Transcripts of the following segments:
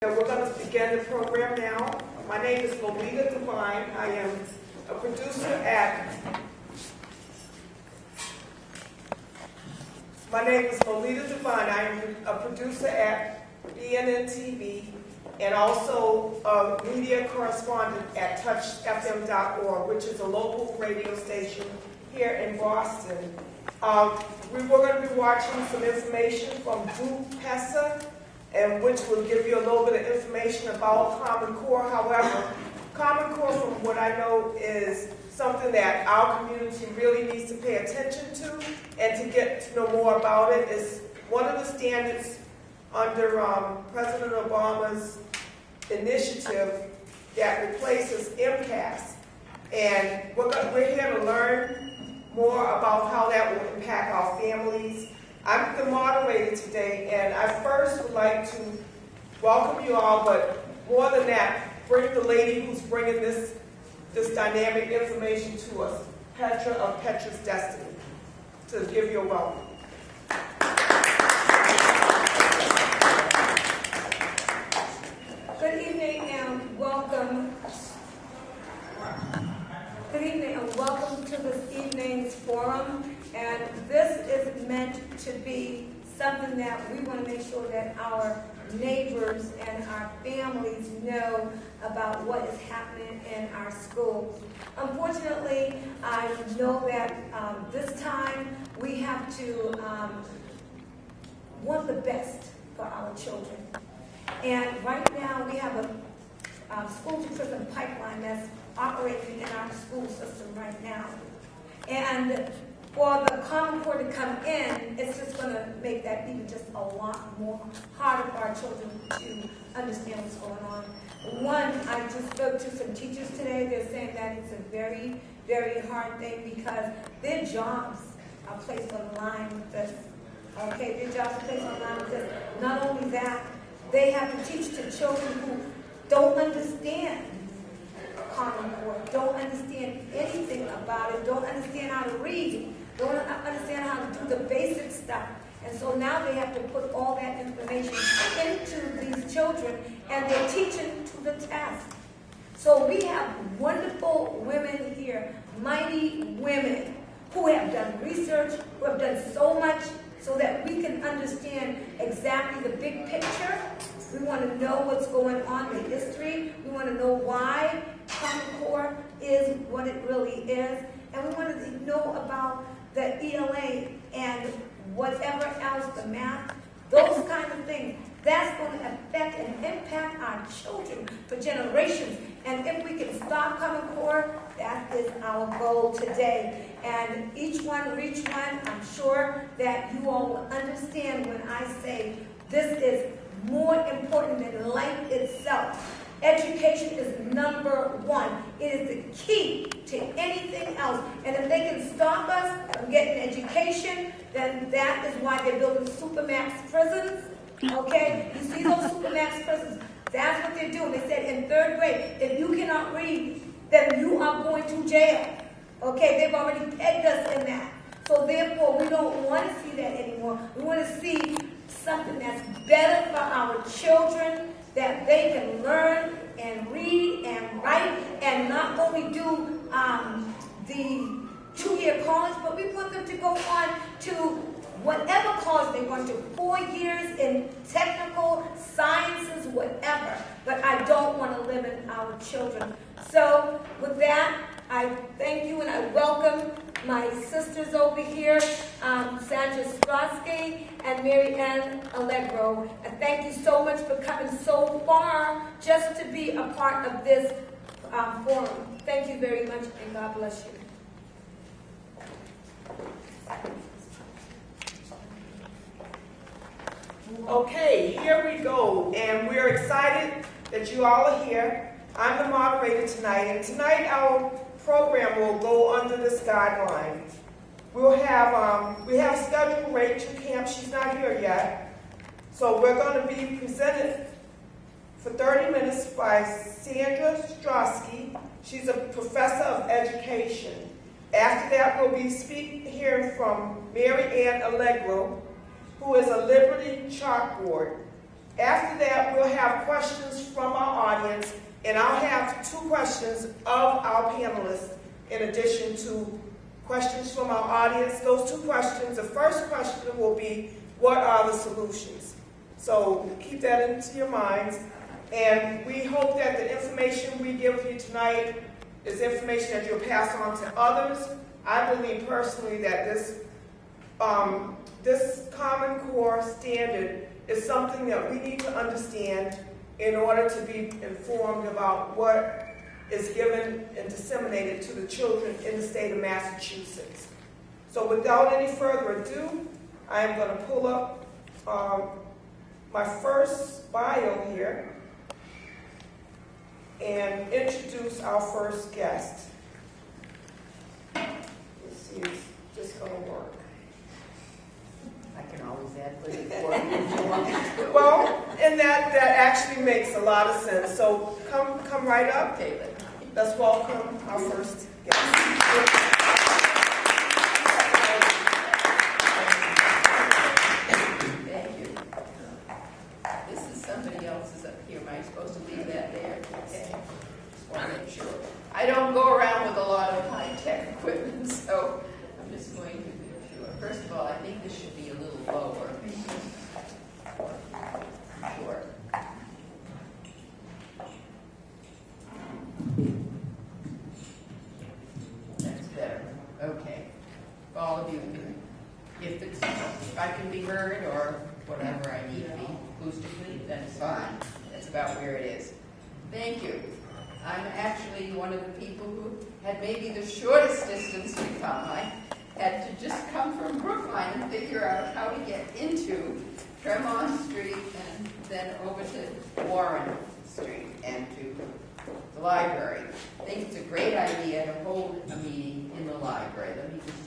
We're going to begin the program now. My name is Lolita DaVine. I am a producer at BNN TV and also a media correspondent at touchfm.org, which is a local radio station here in Boston. We were going to be watching some information from Petra, and which will give you a little bit of information about Common Core. However, Common Core, from what I know, is something that our community really needs to pay attention to and to get to know more about it. Is one of the standards under President Obama's initiative that replaces impasse. And we're here to learn more about how that will impact our families. I'm the moderator today, and I first would like to welcome you all, but more than that, bring the lady who's bringing this dynamic information to us, Petra of Petra's Destinee, to give you a welcome. Good evening and welcome. Good evening and welcome to this evening's forum. And this is meant to be something that we want to make sure that our neighbors and our families know about what is happening in our schools. Unfortunately, I know that this time we have to want the best for our children. And right now we have a school-to-prison pipeline that's operating in our school system right now. And for the Common Core to come in, it's just going to make that even just a lot more harder for our children to understand what's going on. One, I just spoke to some teachers today. They're saying that it's a very, very hard thing because their jobs are placed on the line with this. Okay, their jobs are placed on the line with this. Not only that, they have to teach to children who don't understand Common Core, don't understand anything about it, don't understand how to read, don't understand how to do the basic stuff. And so now they have to put all that information into these children, and they're teaching to the test. So we have wonderful women here, mighty women, who have done research, who have done so much so that we can understand exactly the big picture. We want to know what's going on, the history. We want to know why Common Core is what it really is. And we want to know about the ELA and whatever else, the math, those kind of things. That's going to affect and impact our children for generations. And if we can stop Common Core, that is our goal today. And each one, reach one, I'm sure that you all will understand when I say this is more important than life itself. Education is number one. It is the key to anything else. And if they can stop us from getting education, then that is why they're building supermax prisons. Okay? You see those supermax prisons? That's what they're doing. They said in 3rd grade, if you cannot read, then you are going to jail. Okay? They've already pegged us in that. So therefore, we don't want to see that anymore. We want to see something that's better for our children, that they can learn and read and write and not only do the 2-year college, but we want them to go on to whatever college they want to, 4 years in technical sciences, whatever. But I don't want to limit our children. So with that, I thank you and I welcome my sisters over here, Sandra Stotsky and Alliegro. And thank you so much for coming so far just to be a part of this forum. Thank you very much and God bless you. Okay, here we go, and we're excited that you all are here. I'm the moderator tonight, and tonight our program will go under this guideline. We have scheduled Rachel Kemp. She's not here yet. So we're going to be presented for 30 minutes by Sandra Stotsky. She's a professor of education. After that, we'll be hearing from Alliegro, who is a Liberty Chalkboard After that, we'll have questions from our audience, and I'll have 2 questions of our panelists in addition to questions from our audience. Those 2 questions, the first question will be, what are the solutions? So keep that into your minds. And we hope that the information we give you tonight is information that you'll pass on to others. I believe personally that this Common Core standard is something that we need to understand in order to be informed about what is given and disseminated to the children in the state of Massachusetts. So without any further ado, I am going to pull up my first bio here and introduce our first guest. Let's see if this is going to work. I can always add for you. Well, and that actually makes a lot of sense. So come right up. Okay, Let's welcome our first guest. thank you. This is somebody else's up here. Am I supposed to leave that there? Okay. Just want to make sure. I don't go around with a lot of high-tech equipment, so I'm just going to make sure. First of all, I think this should be a little lower. Sure. That's better. Okay. All of you, if I can be heard or whatever I need to be acoustically, then it's fine. That's about where it is. Thank you. I'm actually one of the people who had maybe the shortest distance to come. I had to just come from Brookline and figure out how to get into Tremont Street and then over to Warren Street and to the library. I think it's a great idea to hold a meeting in the library. Let me just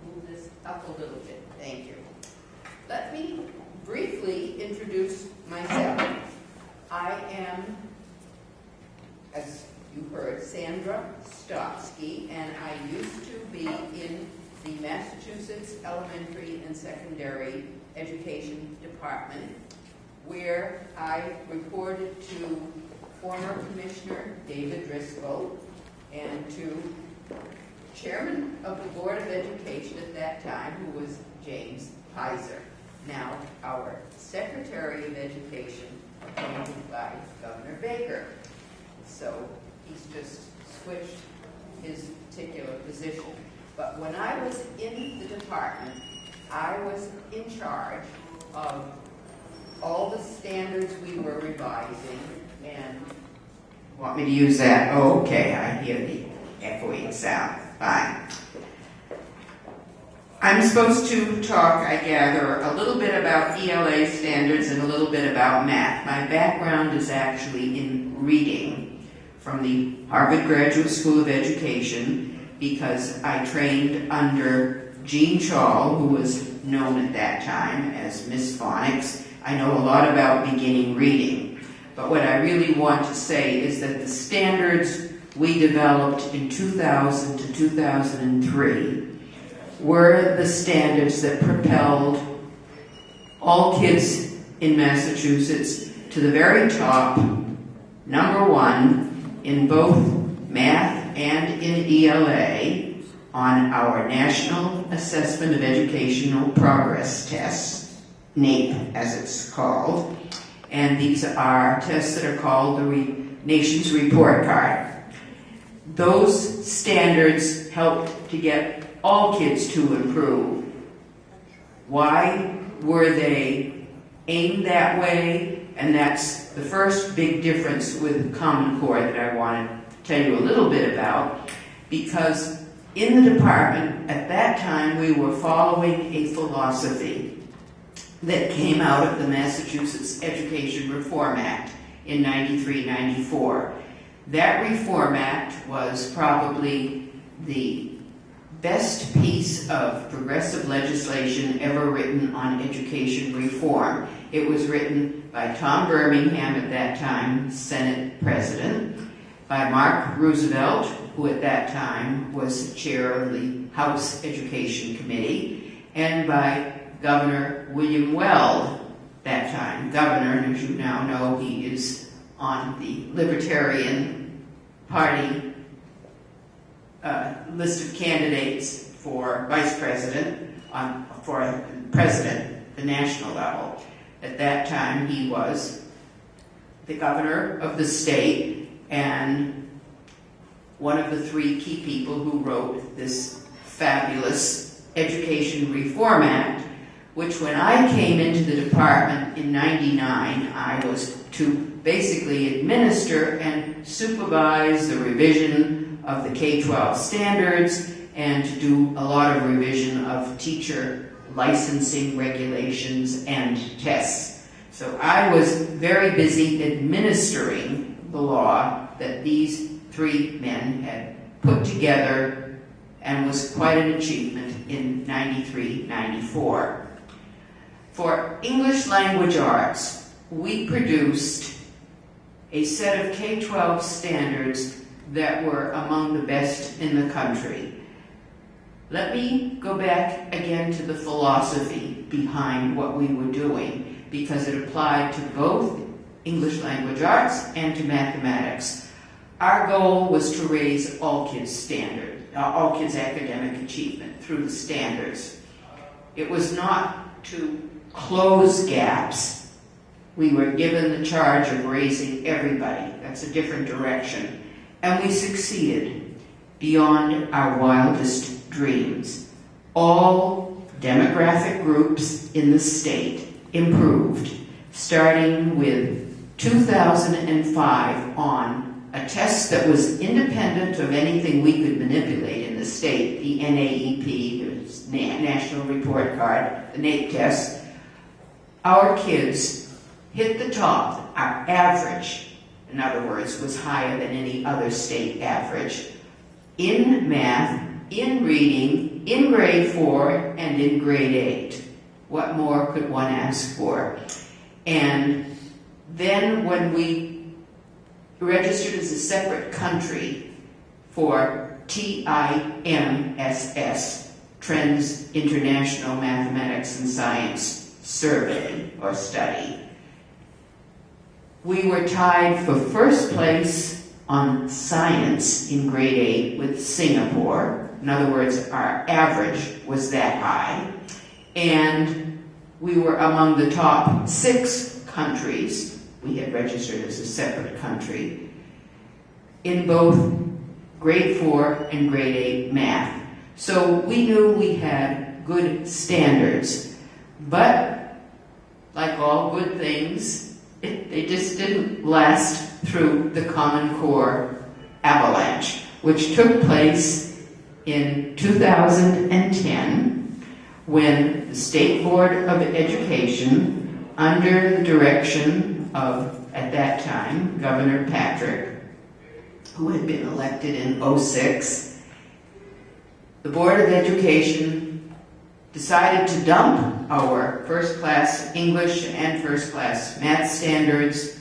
move this up a little bit. Thank you. Let me briefly introduce myself. I am, as you heard, Sandra Stotsky, and I used to be in the Massachusetts Elementary and Secondary Education Department, where I reported to former Commissioner David Driscoll and to Chairman of the Board of Education at that time, who was James Heiser, now our Secretary of Education, appointed by Governor Baker. So he's just switched his particular position. But when I was in the department, I was in charge of all the standards we were revising. And want me to use that? Oh, okay, I hear the echoing sound. Fine. I'm supposed to talk, I gather, a little bit about ELA standards and a little bit about math. My background is actually in reading from the Harvard Graduate School of Education because I trained under Jean Chall, who was known at that time as Miss Phonics. I know a lot about beginning reading. But what I really want to say is that the standards we developed in 2000 to 2003 were the standards that propelled all kids in Massachusetts to the very top, #1 in both math and in ELA on our National Assessment of Educational Progress tests, NAEP as it's called. And these are tests that are called the Nation's Report Card. Those standards help to get all kids to improve. Why were they aimed that way? And that's the first big difference with Common Core that I want to tell you a little bit about, because in the department at that time we were following a philosophy that came out of the Massachusetts Education Reform Act in 93-94. That Reform Act was probably the best piece of progressive legislation ever written on education reform. It was written by Tom Birmingham, at that time Senate President, by Mark Roosevelt, who at that time was chair of the House Education Committee, and by Governor William Weld, that time governor, and as you now know, he is on the Libertarian Party list of candidates for vice president, for president at the national level. At that time, he was the governor of the state and one of the three key people who wrote this fabulous Education Reform Act, which when I came into the department in '99, I was to basically administer and supervise the revision of the K-12 standards and to do a lot of revision of teacher licensing regulations and tests. So I was very busy administering the law that these three men had put together, and was quite an achievement in '93, '94. For English language arts, we produced a set of K-12 standards that were among the best in the country. Let me go back again to the philosophy behind what we were doing, because it applied to both English language arts and to mathematics. Our goal was to raise all kids' academic achievement through the standards. It was not to close gaps. We were given the charge of raising everybody. That's a different direction. And we succeeded beyond our wildest dreams. All demographic groups in the state improved, starting with 2005 on a test that was independent of anything we could manipulate in the state, the NAEP, the National Report Card, the NAEP test. Our kids hit the top. Our average, in other words, was higher than any other state average in math, in reading, in grade 4, and in grade 8. What more could one ask for? And then when we registered as a separate country for TIMSS, Trends International Mathematics and Science Survey or Study, we were tied for first place on science in grade 8 with Singapore. In other words, our average was that high. And we were among the top 6 countries. We had registered as a separate country in both grade 4 and grade 8 math. So we knew we had good standards, but like all good things, they just didn't last through the Common Core avalanche, which took place in 2010 when the State Board of Education, under the direction of, at that time, Governor Patrick, who had been elected in '06, the Board of Education decided to dump our first-class English and first-class math standards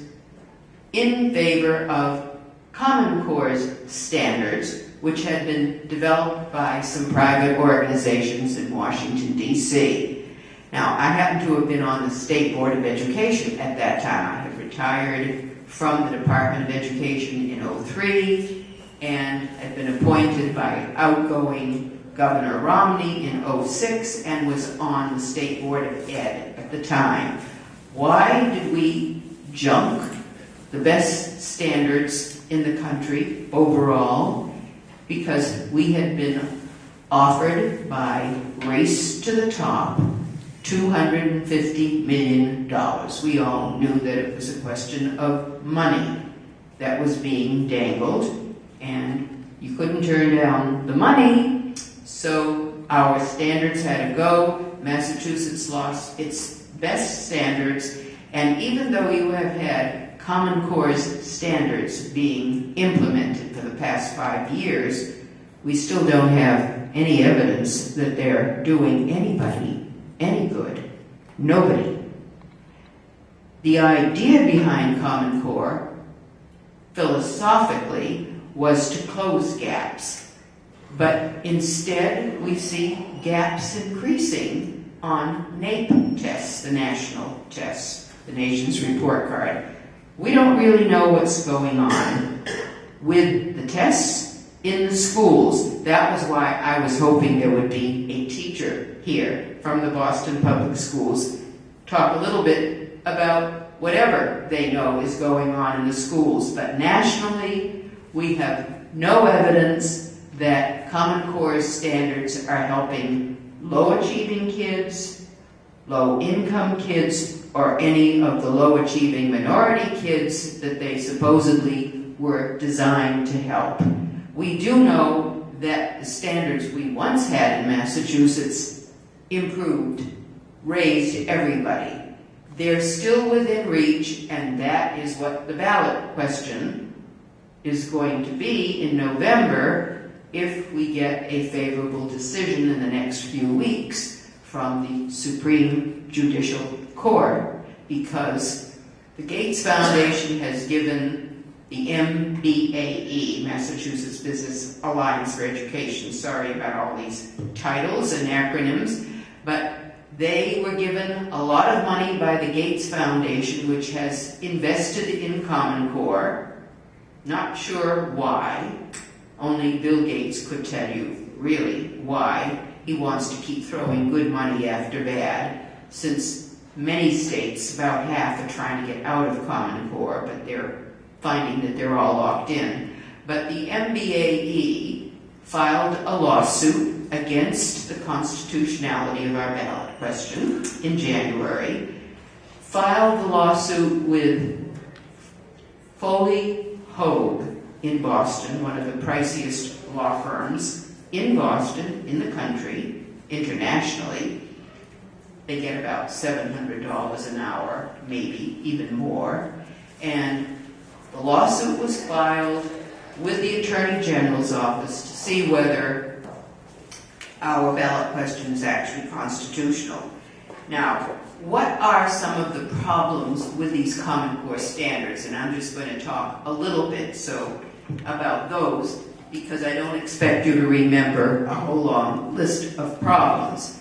in favor of Common Core's standards, which had been developed by some private organizations in Washington, D.C. Now, I happen to have been on the State Board of Education at that time. I had retired from the Department of Education in '03 and had been appointed by outgoing Governor Romney in '06 and was on the State Board of Ed at the time. Why did we junk the best standards in the country overall? Because we had been offered by Race to the Top $250 million. We all knew that it was a question of money that was being dangled, and you couldn't turn down the money, so our standards had to go. Massachusetts lost its best standards, and even though you have had Common Core's standards being implemented for the past 5 years, we still don't have any evidence that they're doing anybody any good. Nobody. The idea behind Common Core, philosophically, was to close gaps. But instead, we see gaps increasing on NAEP tests the national tests, the nation's report card. We don't really know what's going on with the tests in the schools. That was why I was hoping there would be a teacher here from the Boston Public Schools, talk a little bit about whatever they know is going on in the schools. But nationally, we have no evidence that Common Core standards are helping low-achieving kids, low-income kids, or any of the low-achieving minority kids that they supposedly were designed to help. We do know that the standards we once had in Massachusetts improved, raised everybody. They're still within reach, and that is what the ballot question is going to be in November if we get a favorable decision in the next few weeks from the Supreme Judicial Court, because the Gates Foundation has given the MBAE, Massachusetts Business Alliance for Education, sorry about all these titles and acronyms, but they were given a lot of money by the Gates Foundation, which has invested in Common Core. Not sure why. Only Bill Gates could tell you really why he wants to keep throwing good money after bad, since many states, about half, are trying to get out of Common Core, but they're finding that they're all locked in. But the MBAE filed a lawsuit against the constitutionality of our ballot question in January, filed the lawsuit with Foley Hogue in Boston, one of the priciest law firms in Boston, in the country, internationally. They get about $700 an hour, maybe even more. And the lawsuit was filed with the Attorney General's office to see whether our ballot question is actually constitutional. Now, what are some of the problems with these Common Core standards? And I'm just going to talk a little bit about those, because I don't expect you to remember a whole long list of problems.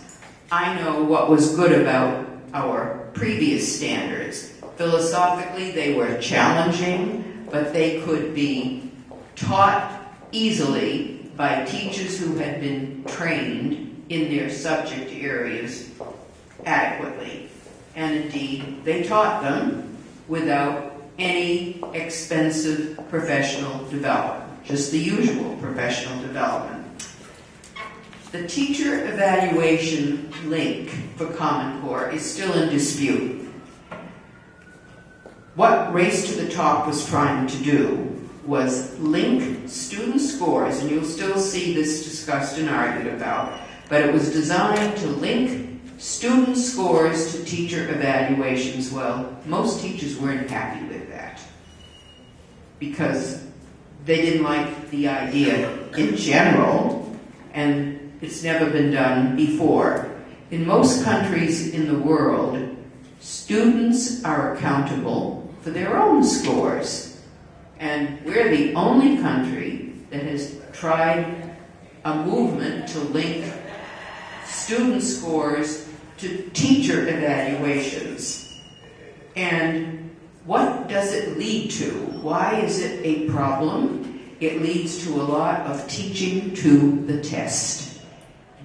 I know what was good about our previous standards. Philosophically, they were challenging, but they could be taught easily by teachers who had been trained in their subject areas adequately. And indeed, they taught them without any expensive professional development, just the usual professional development. The teacher evaluation link for Common Core is still in dispute. What Race to the Top was trying to do was link student scores, and you'll still see this discussed and argued about, but it was designed to link student scores to teacher evaluations. Well, most teachers weren't happy with that because they didn't like the idea in general, and it's never been done before. In most countries in the world, students are accountable for their own scores. And we're the only country that has tried a movement to link student scores to teacher evaluations. And what does it lead to? Why is it a problem? It leads to a lot of teaching to the test.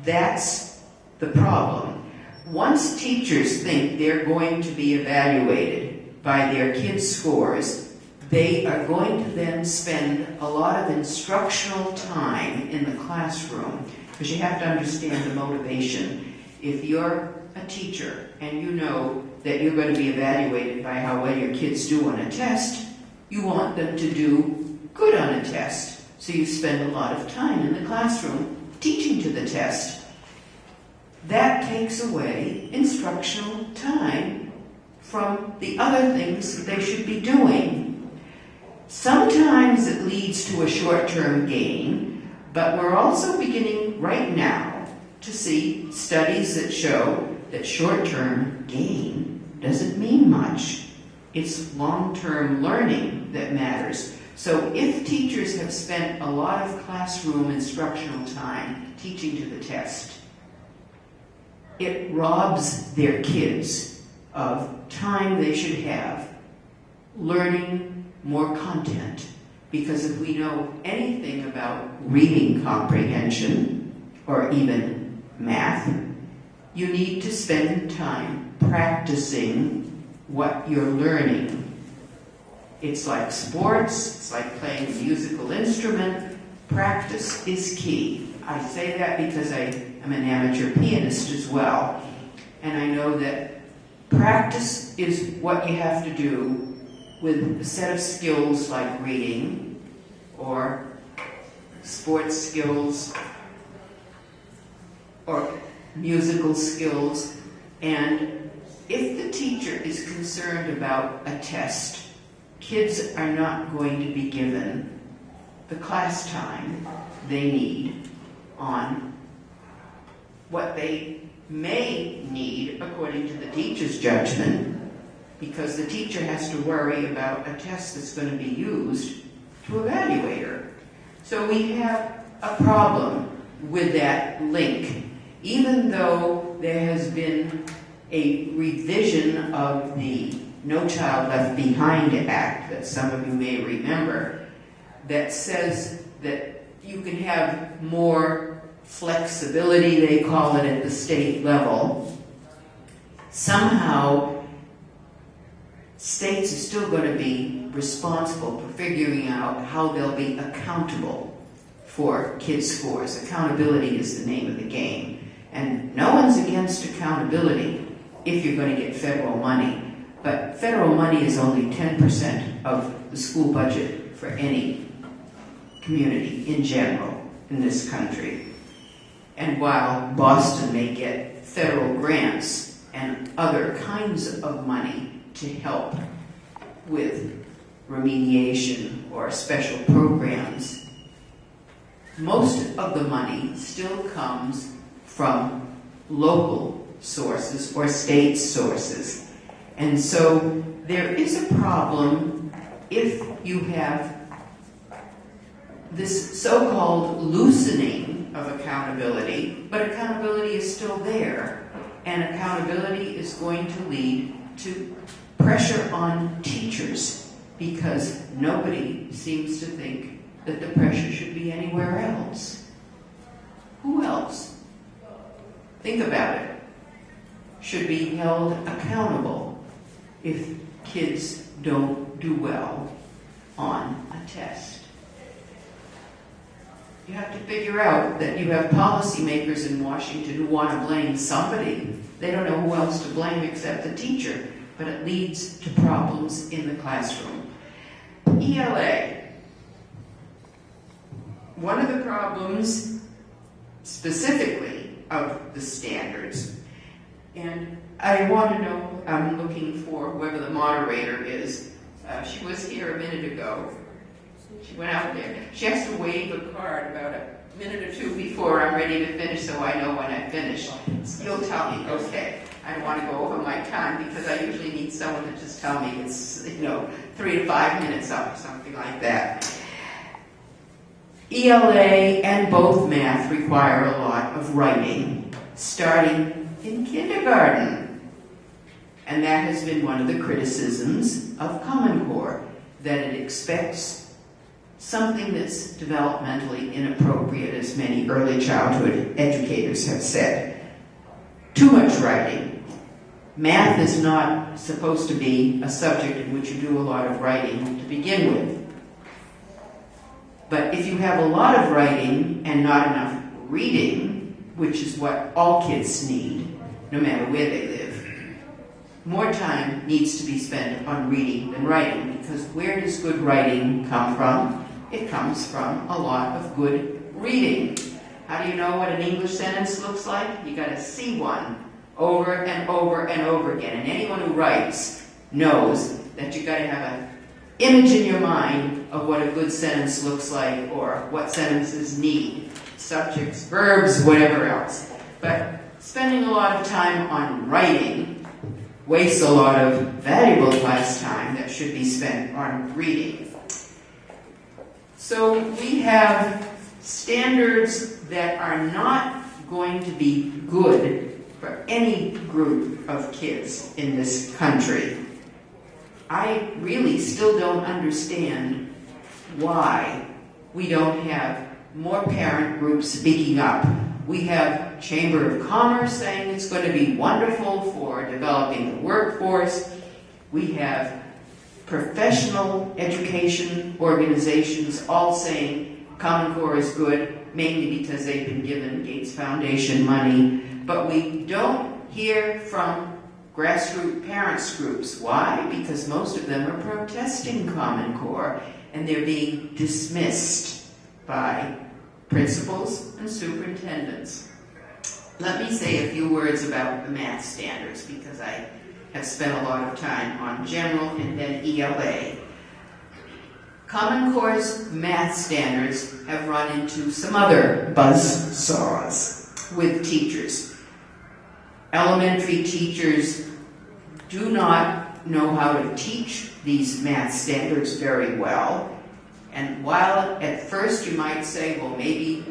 That's the problem. Once teachers think they're going to be evaluated by their kids' scores, they are going to then spend a lot of instructional time in the classroom, because you have to understand the motivation. If you're a teacher and you know that you're going to be evaluated by how well your kids do on a test, you want them to do good on a test. So you spend a lot of time in the classroom teaching to the test. That takes away instructional time from the other things that they should be doing. Sometimes it leads to a short-term gain, but we're also beginning right now to see studies that show that short-term gain doesn't mean much. It's long-term learning that matters. So if teachers have spent a lot of classroom instructional time teaching to the test, it robs their kids of time they should have learning more content. Because if we know anything about reading comprehension, or even math, you need to spend time practicing what you're learning. It's like sports, it's like playing a musical instrument. Practice is key. I say that because I am an amateur pianist as well, and I know that practice is what you have to do with a set of skills like reading or sports skills or musical skills. And if the teacher is concerned about a test, kids are not going to be given the class time they need on what they may need according to the teacher's judgment, because the teacher has to worry about a test that's going to be used to evaluate her. So we have a problem with that link. Even though there has been a revision of the No Child Left Behind Act that some of you may remember, that says that you can have more flexibility, they call it, at the state level. Somehow, states are still going to be responsible for figuring out how they'll be accountable for kids' scores. Accountability is the name of the game. And no one's against accountability if you're going to get federal money. But federal money is only 10% of the school budget for any community in general in this country. And while Boston may get federal grants and other kinds of money to help with remediation or special programs, most of the money still comes from local sources or state sources. And so there is a problem if you have this so-called loosening of accountability, but accountability is still there, and accountability is going to lead to pressure on teachers, because nobody seems to think that the pressure should be anywhere else. Who else? Think about it. Should be held accountable if kids don't do well on a test. You have to figure out that you have policymakers in Washington who want to blame somebody. They don't know who else to blame except the teacher, but it leads to problems in the classroom. ELA. One of the problems specifically of the standards, and I want to know, I'm looking for whoever the moderator is. She was here a minute ago. She went out there. She has to wave a card about a minute or two before I'm ready to finish, so I know when I finish. You'll tell me, okay. I don't want to go over my time because I usually need someone to just tell me it's, 3 to 5 minutes up or something like that. ELA and both math require a lot of writing, starting in kindergarten. And that has been one of the criticisms of Common Core, that it expects something that's developmentally inappropriate, as many early childhood educators have said. Too much writing. Math is not supposed to be a subject in which you do a lot of writing to begin with. But if you have a lot of writing and not enough reading, which is what all kids need, no matter where they live, more time needs to be spent on reading than writing, because where does good writing come from? It comes from a lot of good reading. How do you know what an English sentence looks like? You got to see one over and over and over again. And anyone who writes knows that you got to have an image in your mind of what a good sentence looks like, or what sentences need subjects, verbs, whatever else. But spending a lot of time on writing wastes a lot of valuable class time that should be spent on reading. So we have standards that are not going to be good for any group of kids in this country. I really still don't understand why we don't have more parent groups speaking up. We have Chamber of Commerce saying it's going to be wonderful for developing the workforce. We have professional education organizations all saying Common Core is good, mainly because they've been given Gates Foundation money. But we don't hear from grassroots parents groups. Why? Because most of them are protesting Common Core, and they're being dismissed by principals and superintendents. Let me say a few words about the math standards, because I have spent a lot of time on general and then ELA. Common Core's math standards have run into some other buzzsaws with teachers. Elementary teachers do not know how to teach these math standards very well. And while at first you might say, well, maybe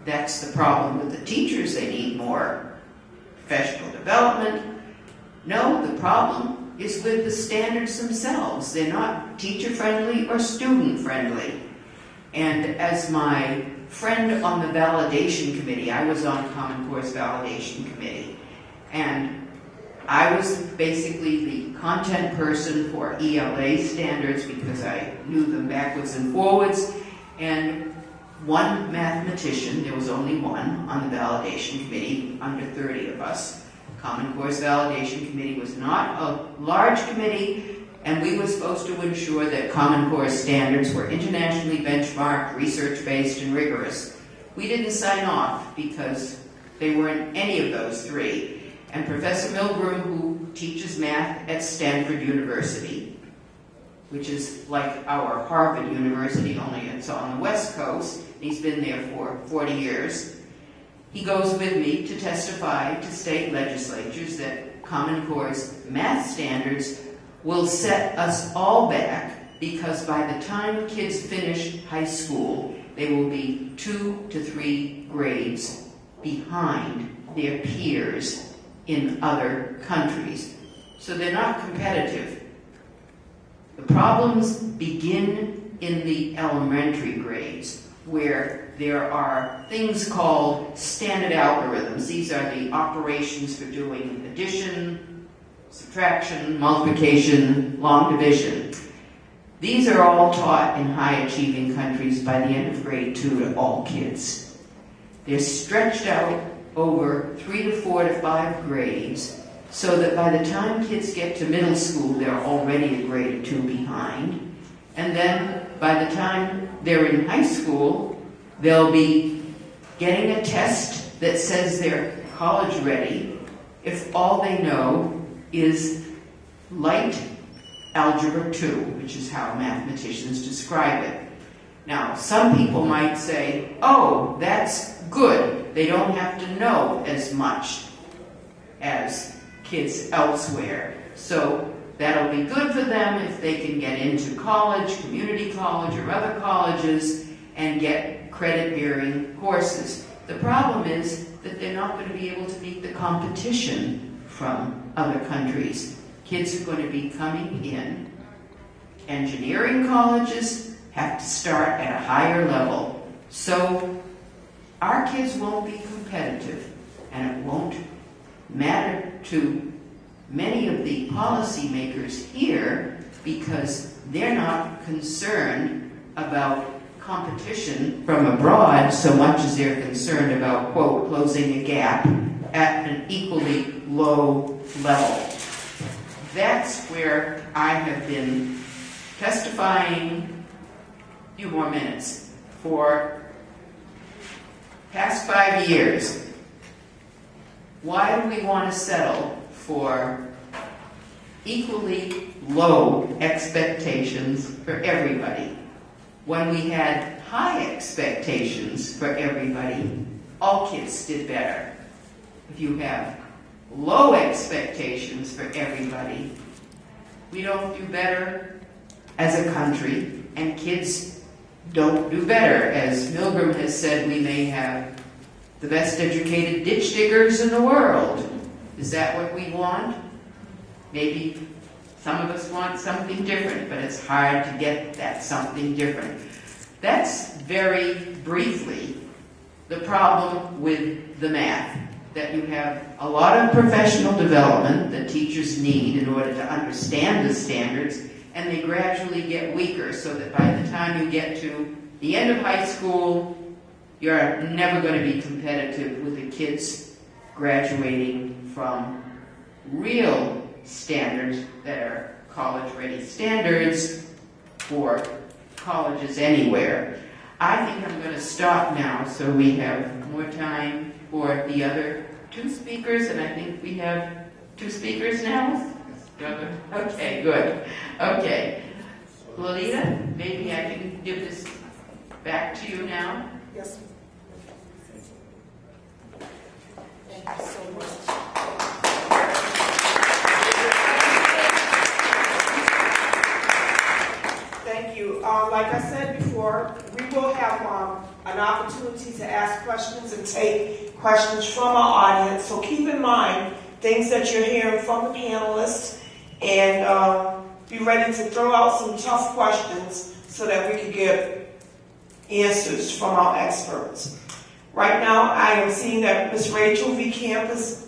that's the problem with the teachers, they need more professional development. No, the problem is with the standards themselves. They're not teacher-friendly or student-friendly. And as my friend on the validation committee, I was on Common Core's validation committee, and I was basically the content person for ELA standards because I knew them backwards and forwards. And one mathematician, there was only one on the validation committee, under 30 of us. Common Core's validation committee was not a large committee, and we were supposed to ensure that Common Core standards were internationally benchmarked, research-based, and rigorous. We didn't sign off because they weren't any of those three. And Professor Milgram, who teaches math at Stanford University, which is like our Harvard University, only it's on the West Coast. He's been there for 40 years. He goes with me to testify to state legislatures that Common Core's math standards will set us all back, because by the time kids finish high school, they will be 2 to 3 grades behind their peers in other countries. So they're not competitive. The problems begin in the elementary grades, where there are things called standard algorithms. These are the operations for doing addition, subtraction, multiplication, long division. These are all taught in high-achieving countries by the end of grade 2 to all kids. They're stretched out over 3 to 4 to 5 grades, so that by the time kids get to middle school, they're already a grade or 2 behind. And then by the time they're in high school, they'll be getting a test that says they're college ready if all they know is light algebra 2, which is how mathematicians describe it. Now, some people might say, oh, that's good. They don't have to know as much as kids elsewhere. So that'll be good for them if they can get into college, community college, or other colleges, and get credit-bearing courses. The problem is that they're not going to be able to meet the competition from other countries. Kids are going to be coming in. Engineering colleges have to start at a higher level. So our kids won't be competitive, and it won't matter to many of the policymakers here, because they're not concerned about competition from abroad so much as they're concerned about, quote, closing a gap at an equally low level. That's where I have been testifying, a few more minutes, for past 5 years. Why do we want to settle for equally low expectations for everybody when we had high expectations for everybody? All kids did better. If you have low expectations for everybody, we don't do better as a country, and kids don't do better. As Milgram has said, we may have the best educated ditch diggers in the world, Is that what we want? Maybe some of us want something different, but it's hard to get that something different. That's very briefly the problem with the math, that you have a lot of professional development that teachers need in order to understand the standards, and they gradually get weaker so that by the time you get to the end of high school, you're never going to be competitive with the kids graduating from real standards that are college-ready standards for colleges anywhere. I think I'm going to stop now so we have more time for the other two speakers, and I think we have two speakers now? Okay, good. Okay. Lolita, maybe I can give this back to you now. Yes. Thank you so much. Thank you. Like I said before, we will have an opportunity to ask questions and take questions from our audience. So keep in mind things that you're hearing from the panelists, and be ready to throw out some tough questions so that we can get answers from our experts. Right now, I am seeing that Ms. Rachel V. Kemp has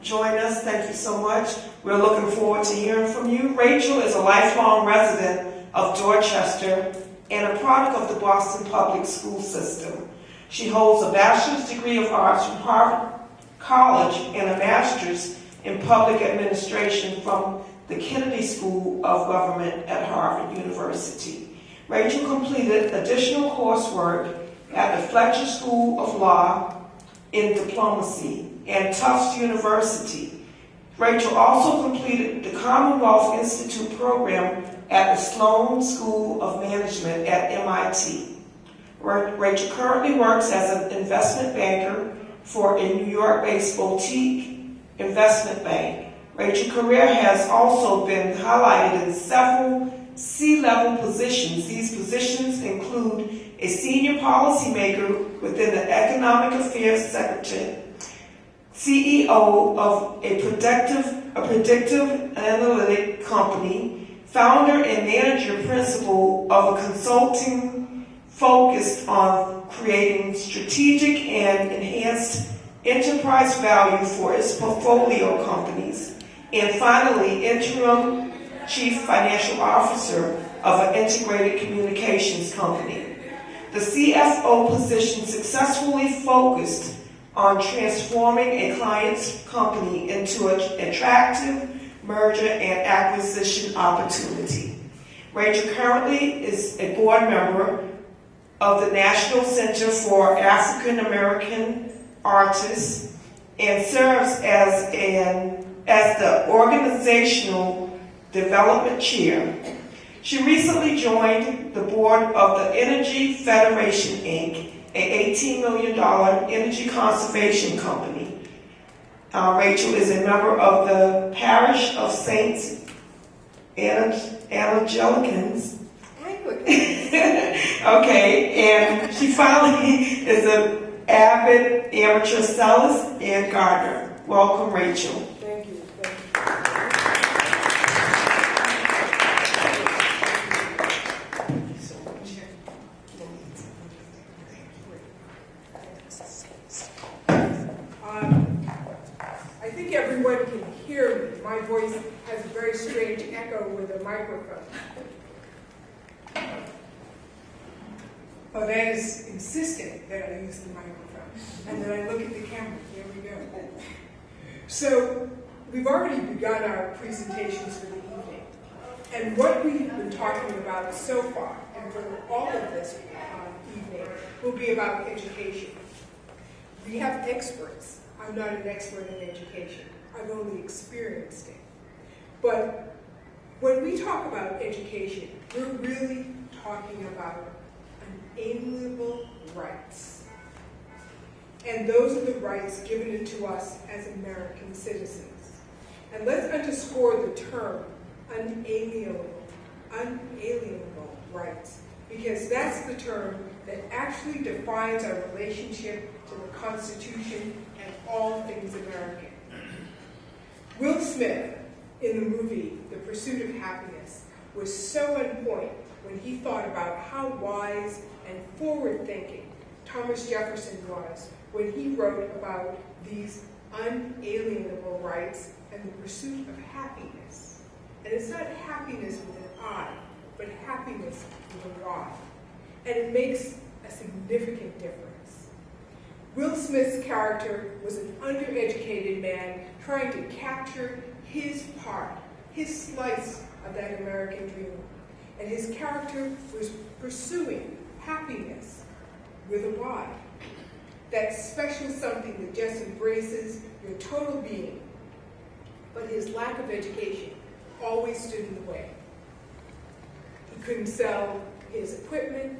joined us. Thank you so much. We're looking forward to hearing from you. Rachel is a lifelong resident of Dorchester and a product of the Boston Public School System. She holds a bachelor's degree of arts from Harvard College and a master's in public administration from the Kennedy School of Government at Harvard University. Rachel completed additional coursework at the Fletcher School of Law in Diplomacy and Tufts University. Rachel also completed the Commonwealth Institute program at the Sloan School of Management at MIT. Rachel currently works as an investment banker for a New York-based boutique investment bank. Rachel's career has also been highlighted in several C-level positions. These positions include a senior policymaker within the Economic Affairs Secretary, CEO of a predictive analytic company, founder and manager principal of a consulting focused on creating strategic and enhanced enterprise value for its portfolio companies, and finally, interim chief financial officer of an integrated communications company. The CFO position successfully focused on transforming a client's company into an attractive merger and acquisition opportunity. Rachel currently is a board member of the National Center for African American Artists and serves as the organizational development chair. She recently joined the board of the Energy Federation, Inc., an $18 million energy conservation company. Rachel is a member of the Parish of Saints Angelicans. Okay, and she finally is an avid amateur cellist and gardener. Welcome, Rachel. Thank you. I think everyone can hear me. My voice has a very strange echo with a microphone. Claudette is insistent that I use the microphone and that I look at the camera. There we go. So we've already begun our presentations for the evening. And what we've been talking about so far, and for all of this evening, will be about education. We have experts. I'm not an expert in education. I've only experienced it. But when we talk about education, we're really talking about unalienable rights. And those are the rights given to us as American citizens. And let's underscore the term unalienable rights, because that's the term that actually defines our relationship to the Constitution and all things American. Will Smith, in the movie The Pursuit of Happiness, was so on point when he thought about how wise and forward-thinking Thomas Jefferson was when he wrote about these unalienable rights and the pursuit of happiness. And it's not happiness with an I, but happiness with a Y. And it makes a significant difference. Will Smith's character was an undereducated man trying to capture his part, his slice of that American dream. And his character was pursuing happiness with a Y. That special something that just embraces your total being. But his lack of education always stood in the way. He couldn't sell his equipment.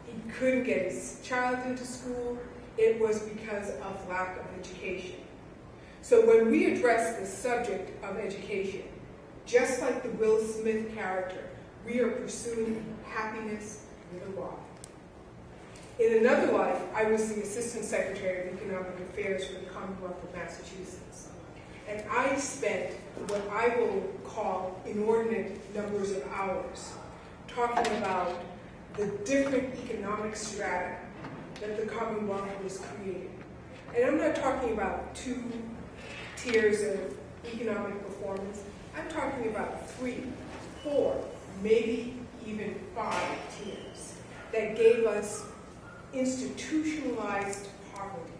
He couldn't get his child into school. It was because of lack of education. So when we address the subject of education, just like the Will Smith character, we are pursuing happiness with a Y. In another life, I was the Assistant Secretary of Economic Affairs for the Commonwealth of Massachusetts. And I spent what I will call inordinate numbers of hours talking about the different economic strata that the Commonwealth was creating. And I'm not talking about 2 tiers of economic performance. I'm talking about 3, 4, maybe even 5 tiers that gave us institutionalized poverty.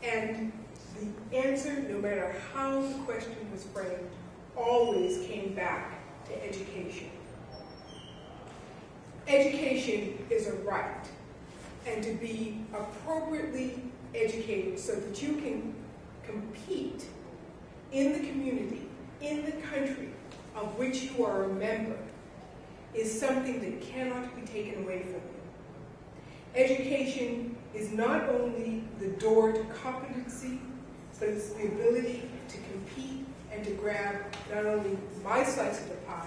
And the answer, no matter how the question was framed, always came back to education. Education is a right, and to be appropriately educated so that you can compete in the community, in the country of which you are a member, is something that cannot be taken away from you. Education is not only the door to competency, but it's the ability to compete and to grab not only my slice of the pie,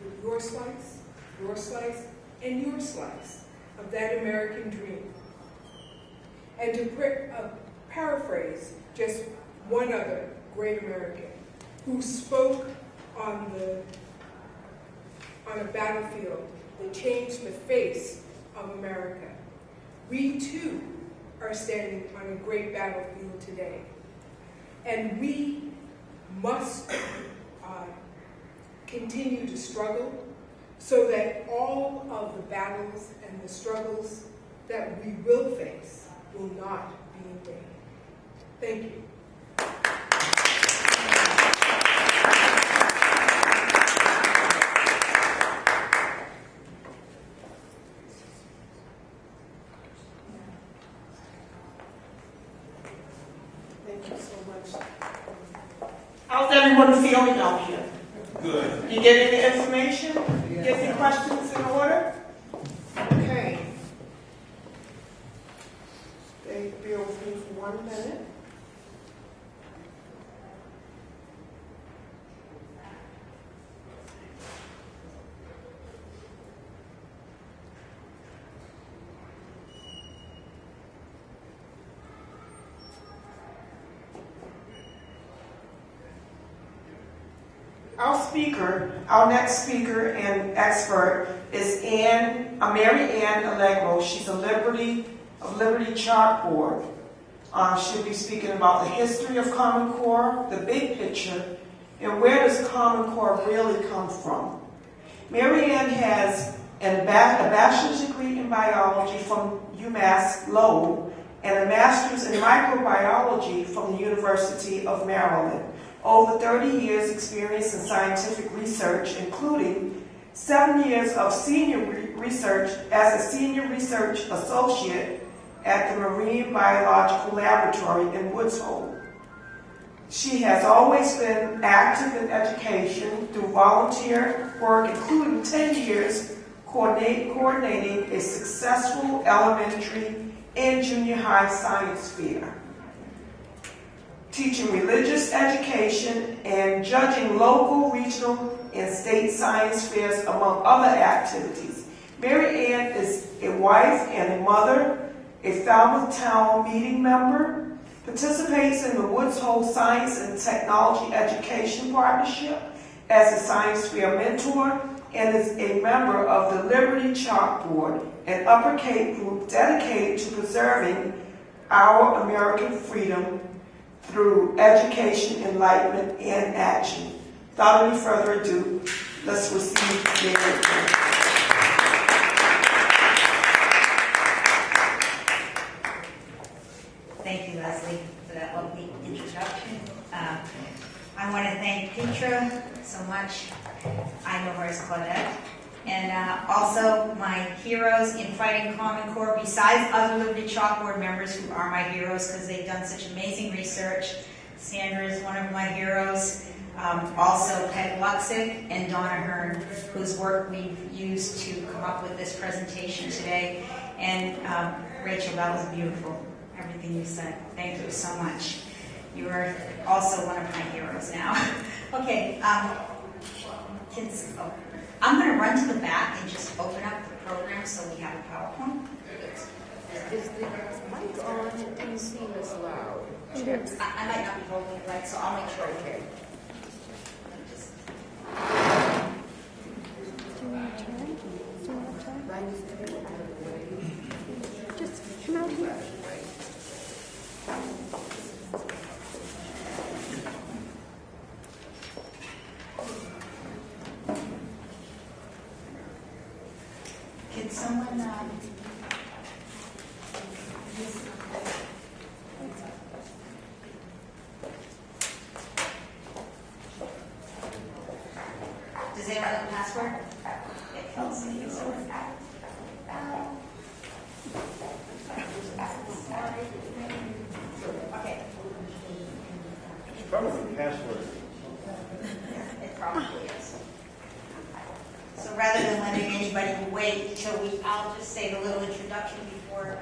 but your slice, and your slice of that American dream. And to paraphrase just one other great American who spoke on a battlefield that changed the face of America. We too are standing on a great battlefield today. And we must continue to struggle so that all of the battles and the struggles that we will face will not be in vain. Thank you. Thank you so much. How's everyone feeling out here? Good. You get any information? Get any questions in order? Okay. Bear with me for 1 minute. Our next speaker and expert is Mary Ann Alliegro. She's a Liberty Chalkboard. She'll be speaking about the history of Common Core, the big picture, and where does Common Core really come from. Mary Ann has a bachelor's degree in biology from UMass Lowell and a master's in microbiology from the University of Maryland. Over 30 years experience in scientific research, including 7 years of senior research as a senior research associate at the Marine Biological Laboratory in Woods Hole. She has always been active in education through volunteer work, including 10 years coordinating a successful elementary and junior high science fair, teaching religious education and judging local, regional, and state science fairs, among other activities. Mary Ann is a wife and a mother, a Falmouth Town meeting member, participates in the Woods Hole Science and Technology Education Partnership as a science fair mentor, and is a member of the Liberty Chalkboard, an upper Cape group dedicated to preserving our American freedom through education, enlightenment, and action. Without any further ado, let's receive David. Thank you, Leslie, for that lovely introduction. I want to thank Petra so much. I know her as Claudette. And also my heroes in fighting Common Core, besides other Liberty Chalkboard members who are my heroes because they've done such amazing research. Sandra is one of my heroes. Also Peg Luxick and Donna Hearn, whose work we've used to come up with this presentation today. And Rachel, that was beautiful, everything you said. Thank you so much. You are also one of my heroes now. Okay, kids, I'm going to run to the back and just open up the program so we have a PowerPoint. Is the mic on? Do you seem as loud? I might not be holding it right, so I'll make sure I carry. Just come out here. Can someone, does anyone know the password? It tells me. Okay. It's probably the password. It probably is. So rather than letting anybody wait till I'll just say the little introduction before,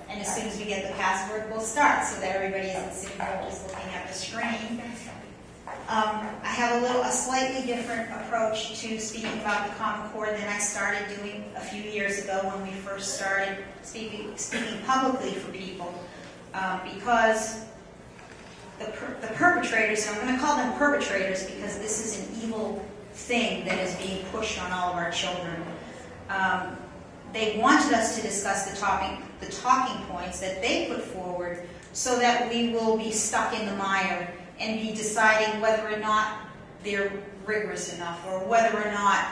and as soon as we get the password, we'll start so that everybody isn't sitting there just looking at the screen. I have a slightly different approach to speaking about the Common Core than I started doing a few years ago when we first started speaking publicly for people, because the perpetrators, and I'm going to call them perpetrators because this is an evil thing that is being pushed on all of our children. They wanted us to discuss the talking points that they put forward so that we will be stuck in the mire and be deciding whether or not they're rigorous enough or whether or not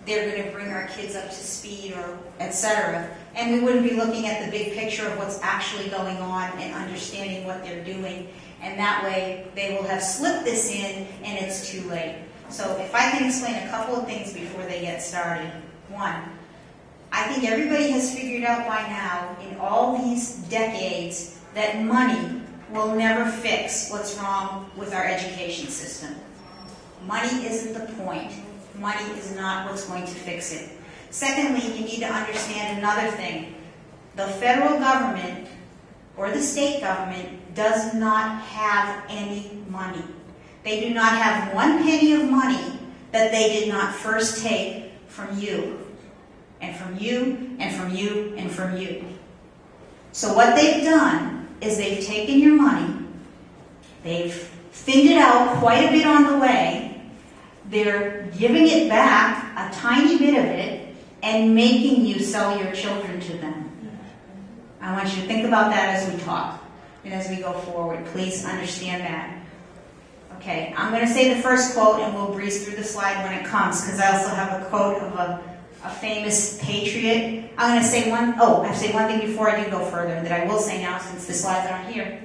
they're going to bring our kids up to speed or etc. And we wouldn't be looking at the big picture of what's actually going on and understanding what they're doing. And that way they will have slipped this in and it's too late. So if I can explain a couple of things before they get started. One, I think everybody has figured out by now in all these decades that money will never fix what's wrong with our education system. Money isn't the point. Money is not what's going to fix it. Secondly, you need to understand another thing. The federal government or the state government does not have any money. They do not have one penny of money that they did not first take from you, and from you, and from you, and from you. So what they've done is they've taken your money, they've thinned it out quite a bit on the way, they're giving it back, a tiny bit of it, and making you sell your children to them. I want you to think about that as we talk and as we go forward. Please understand that. Okay, I'm going to say the first quote and we'll breeze through the slide when it comes because I also have a quote of a famous patriot. I'm going to say I have to say one thing before I do go further that I will say now since the slides aren't here.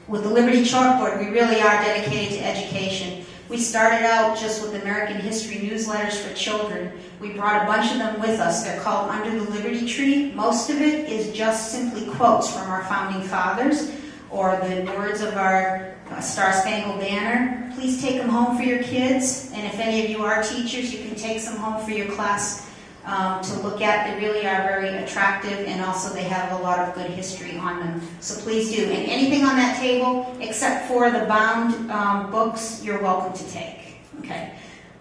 With the Liberty Chalkboard, we really are dedicated to education. We started out just with American history newsletters for children. We brought a bunch of them with us. They're called Under the Liberty Tree. Most of it is just simply quotes from our founding fathers or the words of our Star-Spangled Banner. Please take them home for your kids. And if any of you are teachers, you can take some home for your class to look at. They really are very attractive, and also they have a lot of good history on them. So please do. And anything on that table, except for the bound books, you're welcome to take. Okay.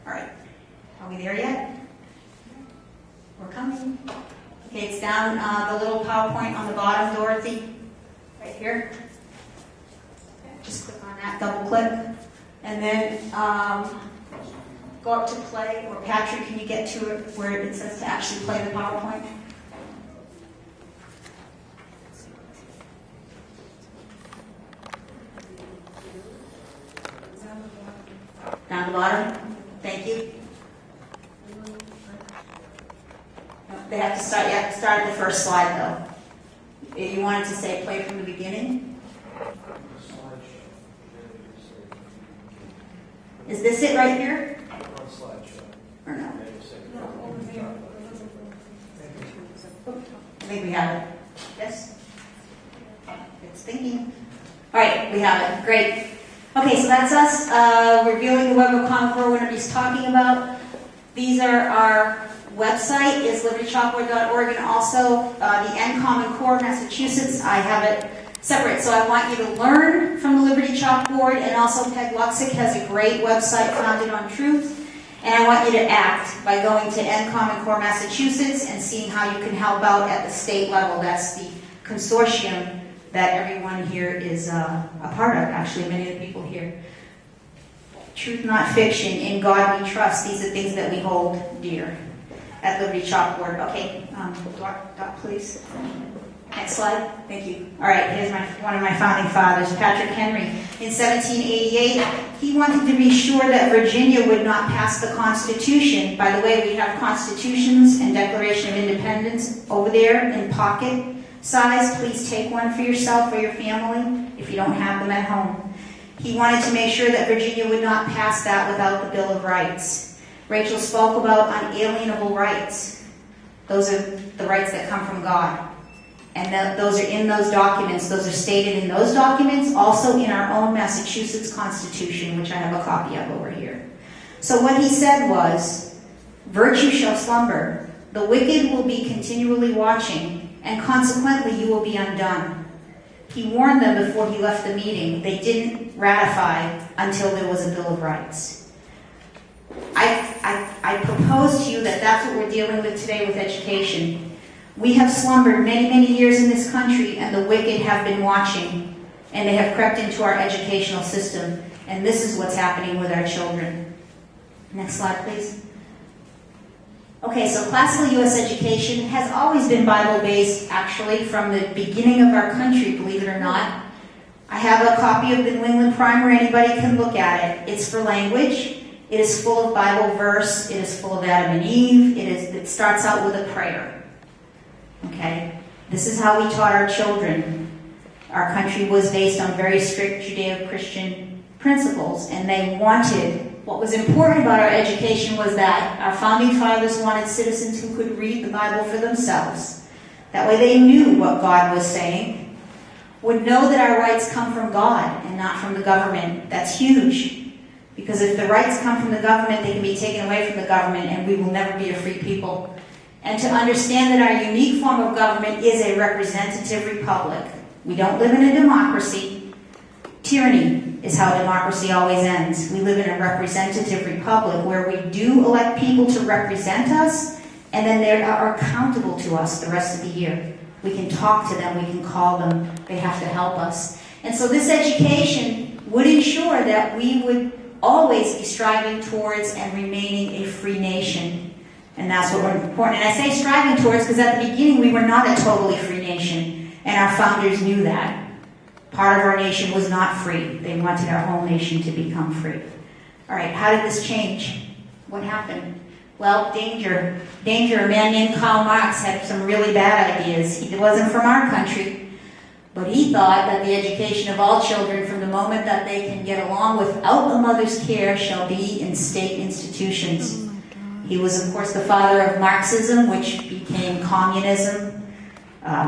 All right. Are we there yet? We're coming. Okay, it's down the little PowerPoint on the bottom, Dorothy. Right here. Just click on that, double click, and then go up to play, or Patrick, can you get to it where it says to actually play the PowerPoint? Down the bottom? Thank you. They have to start, you have to start at the first slide though. If you wanted to say play from the beginning. Is this it right here? Or no? I think we have it. Yes? It's thinking. All right, we have it. Great. Okay, so that's us revealing the web of Concord, what he's talking about. These are our website is libertychalkboard.org, and also the NCOM in Core, Massachusetts. I have it separate. So I want you to learn from the Liberty Chalkboard, and also Peg Luxick has a great website founded on truth. And I want you to act by going to NCOM in Core, Massachusetts, and seeing how you can help out at the state level. That's the consortium that everyone here is a part of, actually, many of the people here. Truth, not fiction. In God we trust. These are things that we hold dear at Liberty Chalkboard. Okay, dot, please. Next slide. Thank you. All right, here's one of my founding fathers, Patrick Henry. In 1788, he wanted to be sure that Virginia would not pass the Constitution. By the way, we have constitutions and Declaration of Independence over there in pocket size. Please take one for yourself or your family if you don't have them at home. He wanted to make sure that Virginia would not pass that without the Bill of Rights. Rachel spoke about unalienable rights. Those are the rights that come from God. And those are in those documents. Those are stated in those documents, also in our own Massachusetts Constitution, which I have a copy of over here. So what he said was, virtue shall slumber. The wicked will be continually watching, and consequently you will be undone. He warned them before he left the meeting. They didn't ratify until there was a Bill of Rights. I propose to you that that's what we're dealing with today with education. We have slumbered many, many years in this country, and the wicked have been watching, and they have crept into our educational system. And this is what's happening with our children. Next slide, please. Okay, so classical U.S. education has always been Bible-based, actually, from the beginning of our country, believe it or not. I have a copy of the New England Primer. Anybody can look at it. It's for language. It is full of Bible verse. It is full of Adam and Eve. It starts out with a prayer. Okay? This is how we taught our children. Our country was based on very strict Judeo-Christian principles, and they wanted, what was important about our education was that our founding fathers wanted citizens who could read the Bible for themselves. That way they knew what God was saying, would know that our rights come from God and not from the government. That's huge. Because if the rights come from the government, they can be taken away from the government, and we will never be a free people. And to understand that our unique form of government is a representative republic. We don't live in a democracy. Tyranny is how democracy always ends. We live in a representative republic where we do elect people to represent us, and then they are accountable to us the rest of the year. We can talk to them, we can call them, they have to help us. And so this education would ensure that we would always be striving towards and remaining a free nation. And that's what we're important. And I say striving towards because at the beginning we were not a totally free nation, and our founders knew that. Part of our nation was not free. They wanted our whole nation to become free. All right, how did this change? What happened? Well, danger. A man named Karl Marx had some really bad ideas. He wasn't from our country, but he thought that the education of all children from the moment that they can get along without a mother's care shall be in state institutions. He was, of course, the father of Marxism, which became communism,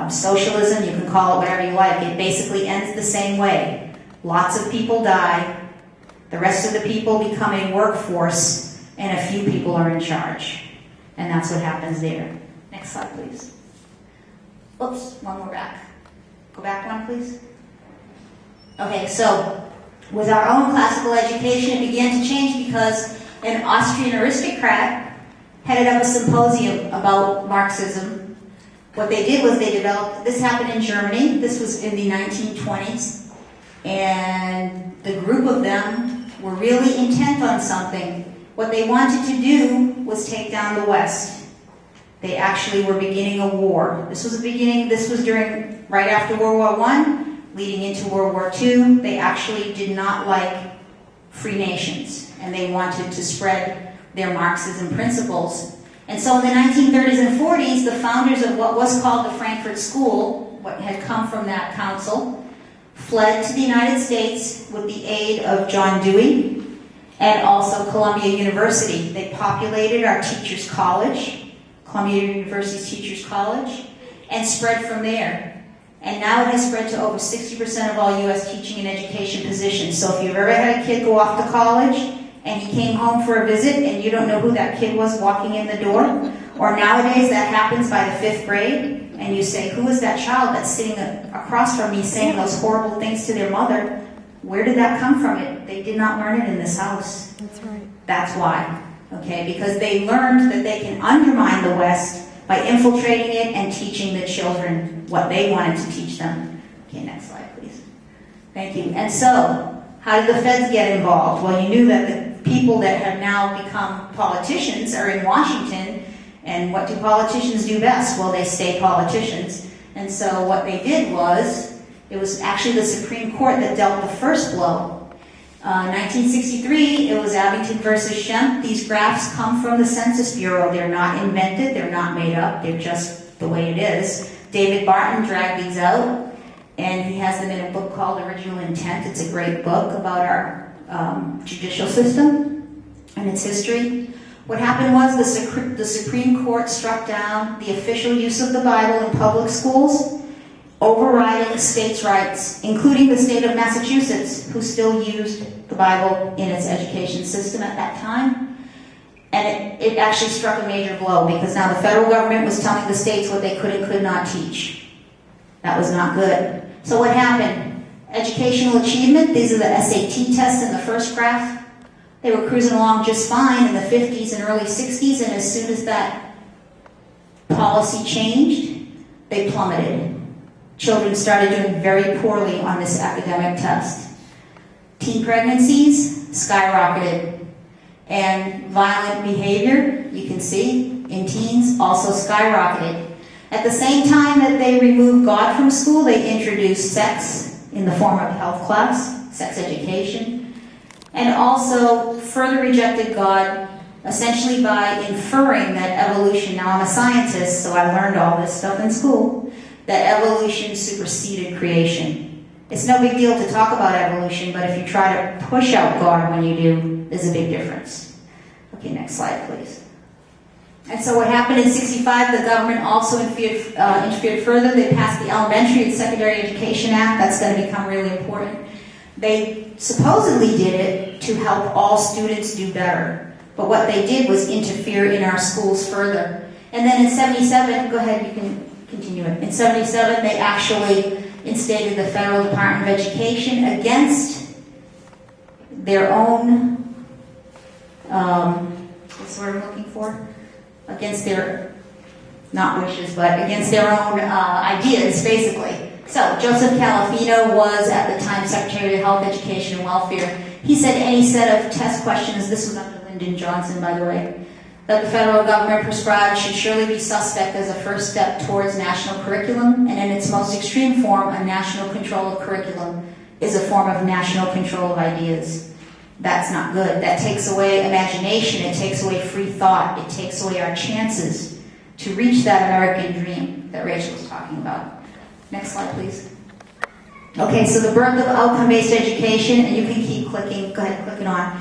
socialism, you can call it whatever you like. It basically ends the same way. Lots of people die, the rest of the people become a workforce, and a few people are in charge. And that's what happens there. Next slide, please. Oops, one more back. Go back one, please. Okay, so with our own classical education, it began to change because an Austrian aristocrat headed up a symposium about Marxism. What they did was they developed, this happened in Germany, this was in the 1920s, And the group of them were really intent on something. What they wanted to do was take down the West. They actually were beginning a war. This was during, right after World War I, leading into World War II. They actually did not like free nations, and they wanted to spread their Marxism principles. And so in the 1930s and 40s, the founders of what was called the Frankfurt School, what had come from that council, fled to the United States with the aid of John Dewey and also Columbia University. They populated our teachers' college, Columbia University's Teachers College, and spread from there. And now it has spread to over 60% of all U.S. teaching and education positions. So if you've ever had a kid go off to college and he came home for a visit and you don't know who that kid was walking in the door, or nowadays that happens by the 5th grade, and you say, who is that child that's sitting across from me saying those horrible things to their mother? Where did that come from? They did not learn it in this house. That's right. That's why. Okay, because they learned that they can undermine the West by infiltrating it and teaching the children what they wanted to teach them. Okay, next slide, please. Thank you. And so, how did the feds get involved? Well, you knew that the people that have now become politicians are in Washington, and what do politicians do best? Well, they stay politicians. And so what they did was, it was actually the Supreme Court that dealt the first blow. 1963, it was Abington versus Kemp. These graphs come from the Census Bureau. They're not invented, they're not made up, they're just the way it is. David Barton dragged these out, and he has them in a book called Original Intent. It's a great book about our judicial system and its history. What happened was the Supreme Court struck down the official use of the Bible in public schools, overriding states' rights, including the state of Massachusetts, who still used the Bible in its education system at that time. And it actually struck a major blow, because now the federal government was telling the states what they could and could not teach. That was not good. So what happened? Educational achievement, these are the SAT tests in the first graph. They were cruising along just fine in the 50s and early 60s, and as soon as that policy changed, they plummeted. Children started doing very poorly on this academic test. Teen pregnancies skyrocketed. And violent behavior, you can see, in teens also skyrocketed. At the same time that they removed God from school, they introduced sex in the form of health class, sex education, and also further rejected God, essentially by inferring that evolution, now I'm a scientist, so I learned all this stuff in school, that evolution superseded creation. It's no big deal to talk about evolution, but if you try to push out God when you do, there's a big difference. Okay, next slide, please. And so what happened in 65, the government also interfered further. They passed the Elementary and Secondary Education Act. That's going to become really important. They supposedly did it to help all students do better. But what they did was interfere in our schools further. And then in 77, go ahead, you can continue it. In 77, they actually instated the Federal Department of Education against their own, what's the word I'm looking for? Against their, not wishes, but against their own ideas, basically. So, Joseph Calafino was, at the time, Secretary of Health, Education, and Welfare. He said any set of test questions, this was under Lyndon Johnson, by the way, that the federal government prescribed should surely be suspect as a first step towards national curriculum, and in its most extreme form, a national control of curriculum is a form of national control of ideas. That's not good. That takes away imagination, it takes away free thought, it takes away our chances to reach that American dream that Rachel was talking about. Next slide, please. Okay, so the birth of outcome-based education, and you can keep clicking, go ahead, clicking on.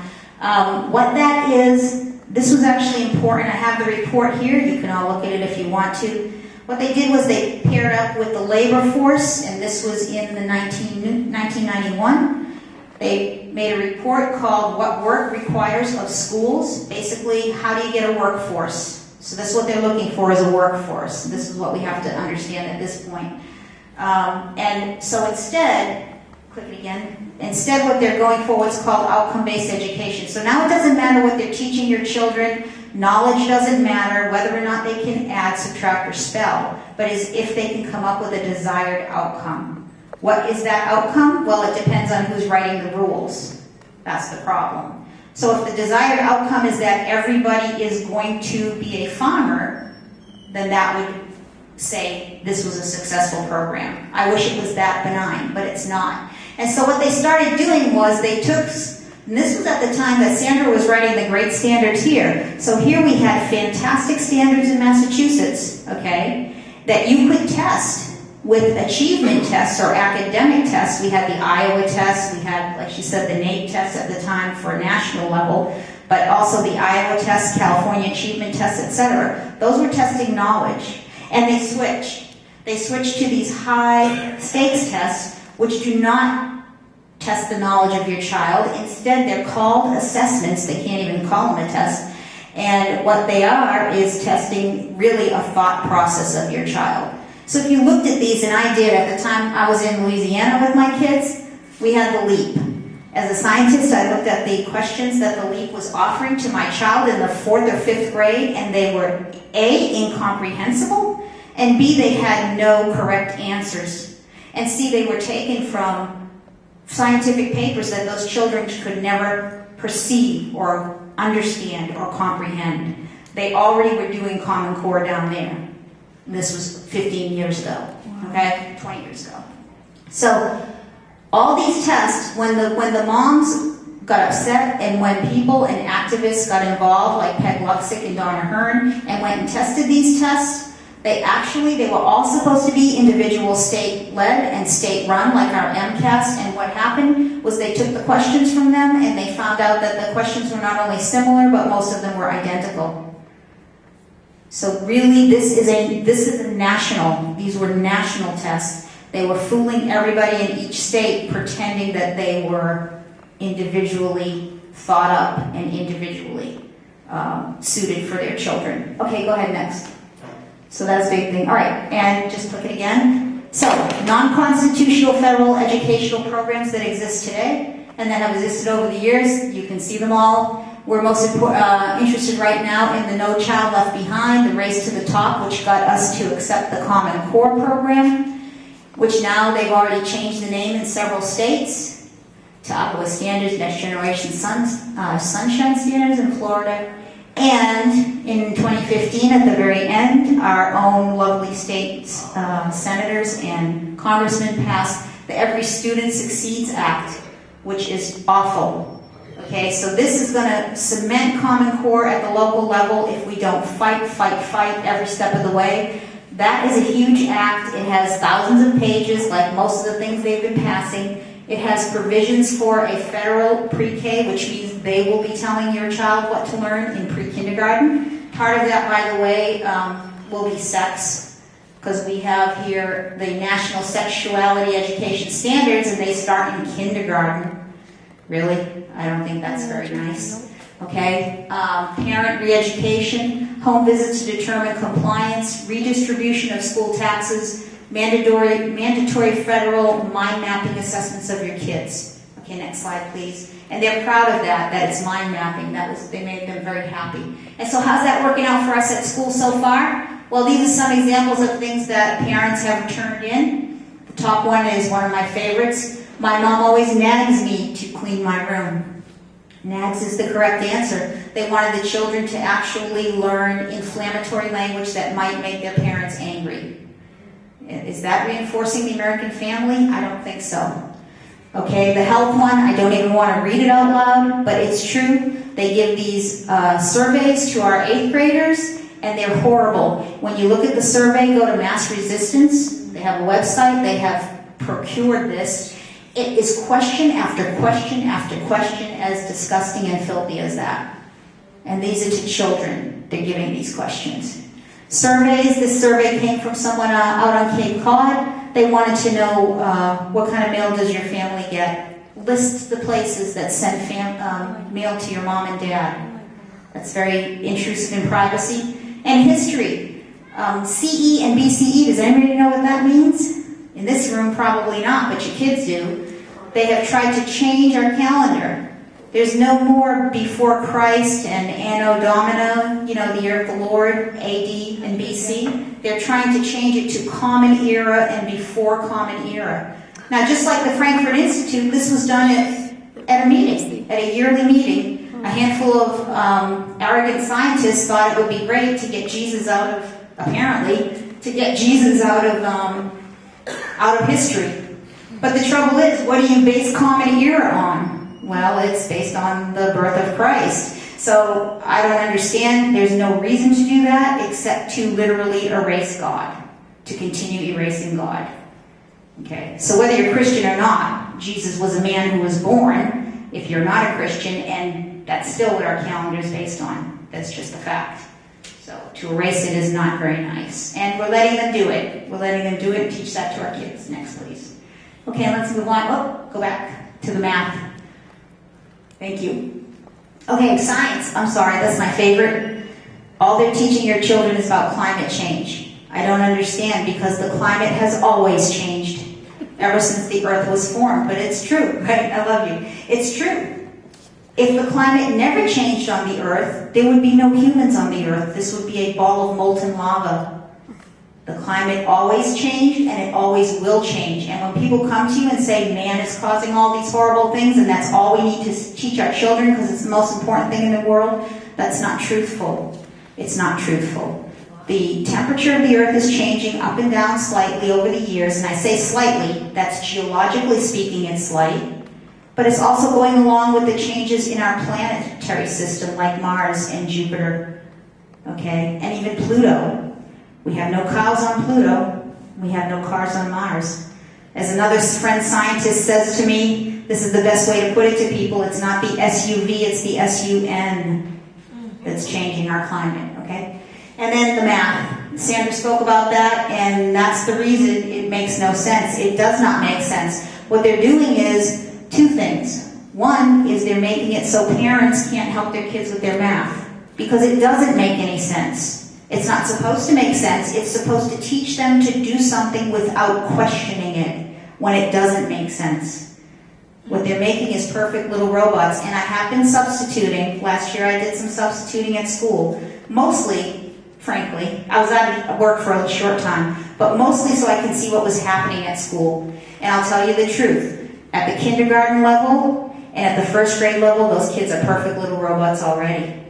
What that is, this was actually important. I have the report here. You can all look at it if you want to. What they did was they paired up with the labor force, and this was in the 1991. They made a report called What Work Requires of Schools. Basically, how do you get a workforce? So that's what they're looking for, is a workforce. This is what we have to understand at this point. And so instead, click it again. Instead, what they're going for, what's called outcome-based education. So now it doesn't matter what they're teaching your children. Knowledge doesn't matter, whether or not they can add, subtract, or spell, but is if they can come up with a desired outcome. What is that outcome? Well, it depends on who's writing the rules. That's the problem. So if the desired outcome is that everybody is going to be a farmer, then that would say this was a successful program. I wish it was that benign, but it's not. And so what they started doing was they took, and this was at the time that Sandra was writing the great standards here. So here we had fantastic standards in Massachusetts, okay, that you could test with achievement tests or academic tests. We had the Iowa test, we had, like she said, the NAEP test at the time for a national level, but also the Iowa test, California achievement test, etc. Those were testing knowledge. And they switched. They switched to these high stakes tests, which do not test the knowledge of your child. Instead, they're called assessments. They can't even call them a test. And what they are is testing really a thought process of your child. So if you looked at these, and I did at the time I was in Louisiana with my kids, we had the LEAP. As a scientist, I looked at the questions that the LEAP was offering to my child in the 4th or 5th grade, and they were A, incomprehensible, and B, they had no correct answers. And C, they were taken from scientific papers that those children could never perceive or understand or comprehend. They already were doing Common Core down there. This was 15 years ago, okay, 20 years ago. So all these tests, when the moms got upset and when people and activists got involved, like Peg Luxick and Donna Hearn, and went and tested these tests, they were all supposed to be individual state-led and state-run, like our MCAS, and what happened was they took the questions from them and they found out that the questions were not only similar, but most of them were identical. So really, this is a national, these were national tests. They were fooling everybody in each state, pretending that they were individually thought up and individually suited for their children. Okay, go ahead next. So that's a big thing. All right, and just click it again. So, non-constitutional federal educational programs that exist today and that have existed over the years, you can see them all. We're most interested right now in the No Child Left Behind, the Race to the Top, which got us to accept the Common Core program, which now they've already changed the name in several states to Iowa Standards, Next Generation Sunshine Standards in Florida. And in 2015, at the very end, our own lovely state senators and congressmen passed the Every Student Succeeds Act, which is awful. Okay, so this is going to cement Common Core at the local level if we don't fight every step of the way. That is a huge act. It has thousands of pages, like most of the things they've been passing. It has provisions for a federal pre-K, which means they will be telling your child what to learn in pre-kindergarten. Part of that, by the way, will be sex, because we have here the National Sexuality Education Standards, and they start in kindergarten. Really? I don't think that's very nice. Okay? Parent re-education, home visits to determine compliance, redistribution of school taxes, mandatory federal mind mapping assessments of your kids. Okay, next slide, please. And they're proud of that it's mind mapping. They made them very happy. And so how's that working out for us at school so far? Well, these are some examples of things that parents have turned in. The top one is one of my favorites. My mom always nags me to clean my room. Nags is the correct answer. They wanted the children to actually learn inflammatory language that might make their parents angry. Is that reinforcing the American family? I don't think so. Okay, the health one, I don't even want to read it out loud, but it's true. They give these surveys to our 8th graders, and they're horrible. When you look at the survey, go to Mass Resistance. They have a website. They have procured this. It is question after question after question, as disgusting and filthy as that. And these are to children. They're giving these questions. Surveys. This survey came from someone out on Cape Cod. They wanted to know what kind of mail does your family get. List the places that send mail to your mom and dad. That's very intrusive in privacy. And history. CE and BCE. Does anybody know what that means? In this room, probably not, but your kids do. They have tried to change our calendar. There's no more before Christ and Anno Domini, the year of the Lord, AD and BC. They're trying to change it to Common Era and before Common Era. Now, just like the Frankfurt Institute, this was done at a meeting, at a yearly meeting. A handful of arrogant scientists thought it would be great to get Jesus out of, apparently, to get Jesus out of history. But the trouble is, what do you base common era on? Well, it's based on the birth of Christ. So I don't understand. There's no reason to do that except to literally erase God, to continue erasing God. Okay, so whether you're Christian or not, Jesus was a man who was born, if you're not a Christian, and that's still what our calendar is based on. That's just a fact. So to erase it is not very nice. And we're letting them do it. We're letting them do it and teach that to our kids. Next, please. Okay, let's move on. Oh, go back to the math. Thank you. Okay, science. I'm sorry, that's my favorite. All they're teaching your children is about climate change. I don't understand, because the climate has always changed ever since the earth was formed. But it's true, right? I love you. It's true. If the climate never changed on the earth, there would be no humans on the earth. This would be a ball of molten lava. The climate always changed, and it always will change. And when people come to you and say man is causing all these horrible things, and that's all we need to teach our children because it's the most important thing in the world, that's not truthful. It's not truthful. The temperature of the earth is changing up and down slightly over the years, and I say slightly, that's geologically speaking it's slight, but it's also going along with the changes in our planetary system like Mars and Jupiter, okay, and even Pluto. We have no cows on Pluto. We have no cars on Mars. As another friend scientist says to me, this is the best way to put it to people, it's not the SUV, it's the SUN that's changing our climate, okay? And then the math. Sandra spoke about that, and that's the reason it makes no sense. It does not make sense. What they're doing is two things. One is they're making it so parents can't help their kids with their math, because it doesn't make any sense. It's not supposed to make sense. It's supposed to teach them to do something without questioning it when it doesn't make sense. What they're making is perfect little robots, and I have been substituting. Last year I did some substituting at school. Mostly, frankly, I was out of work for a short time, but mostly so I can see what was happening at school. And I'll tell you the truth. At the kindergarten level and at the first grade level, those kids are perfect little robots already.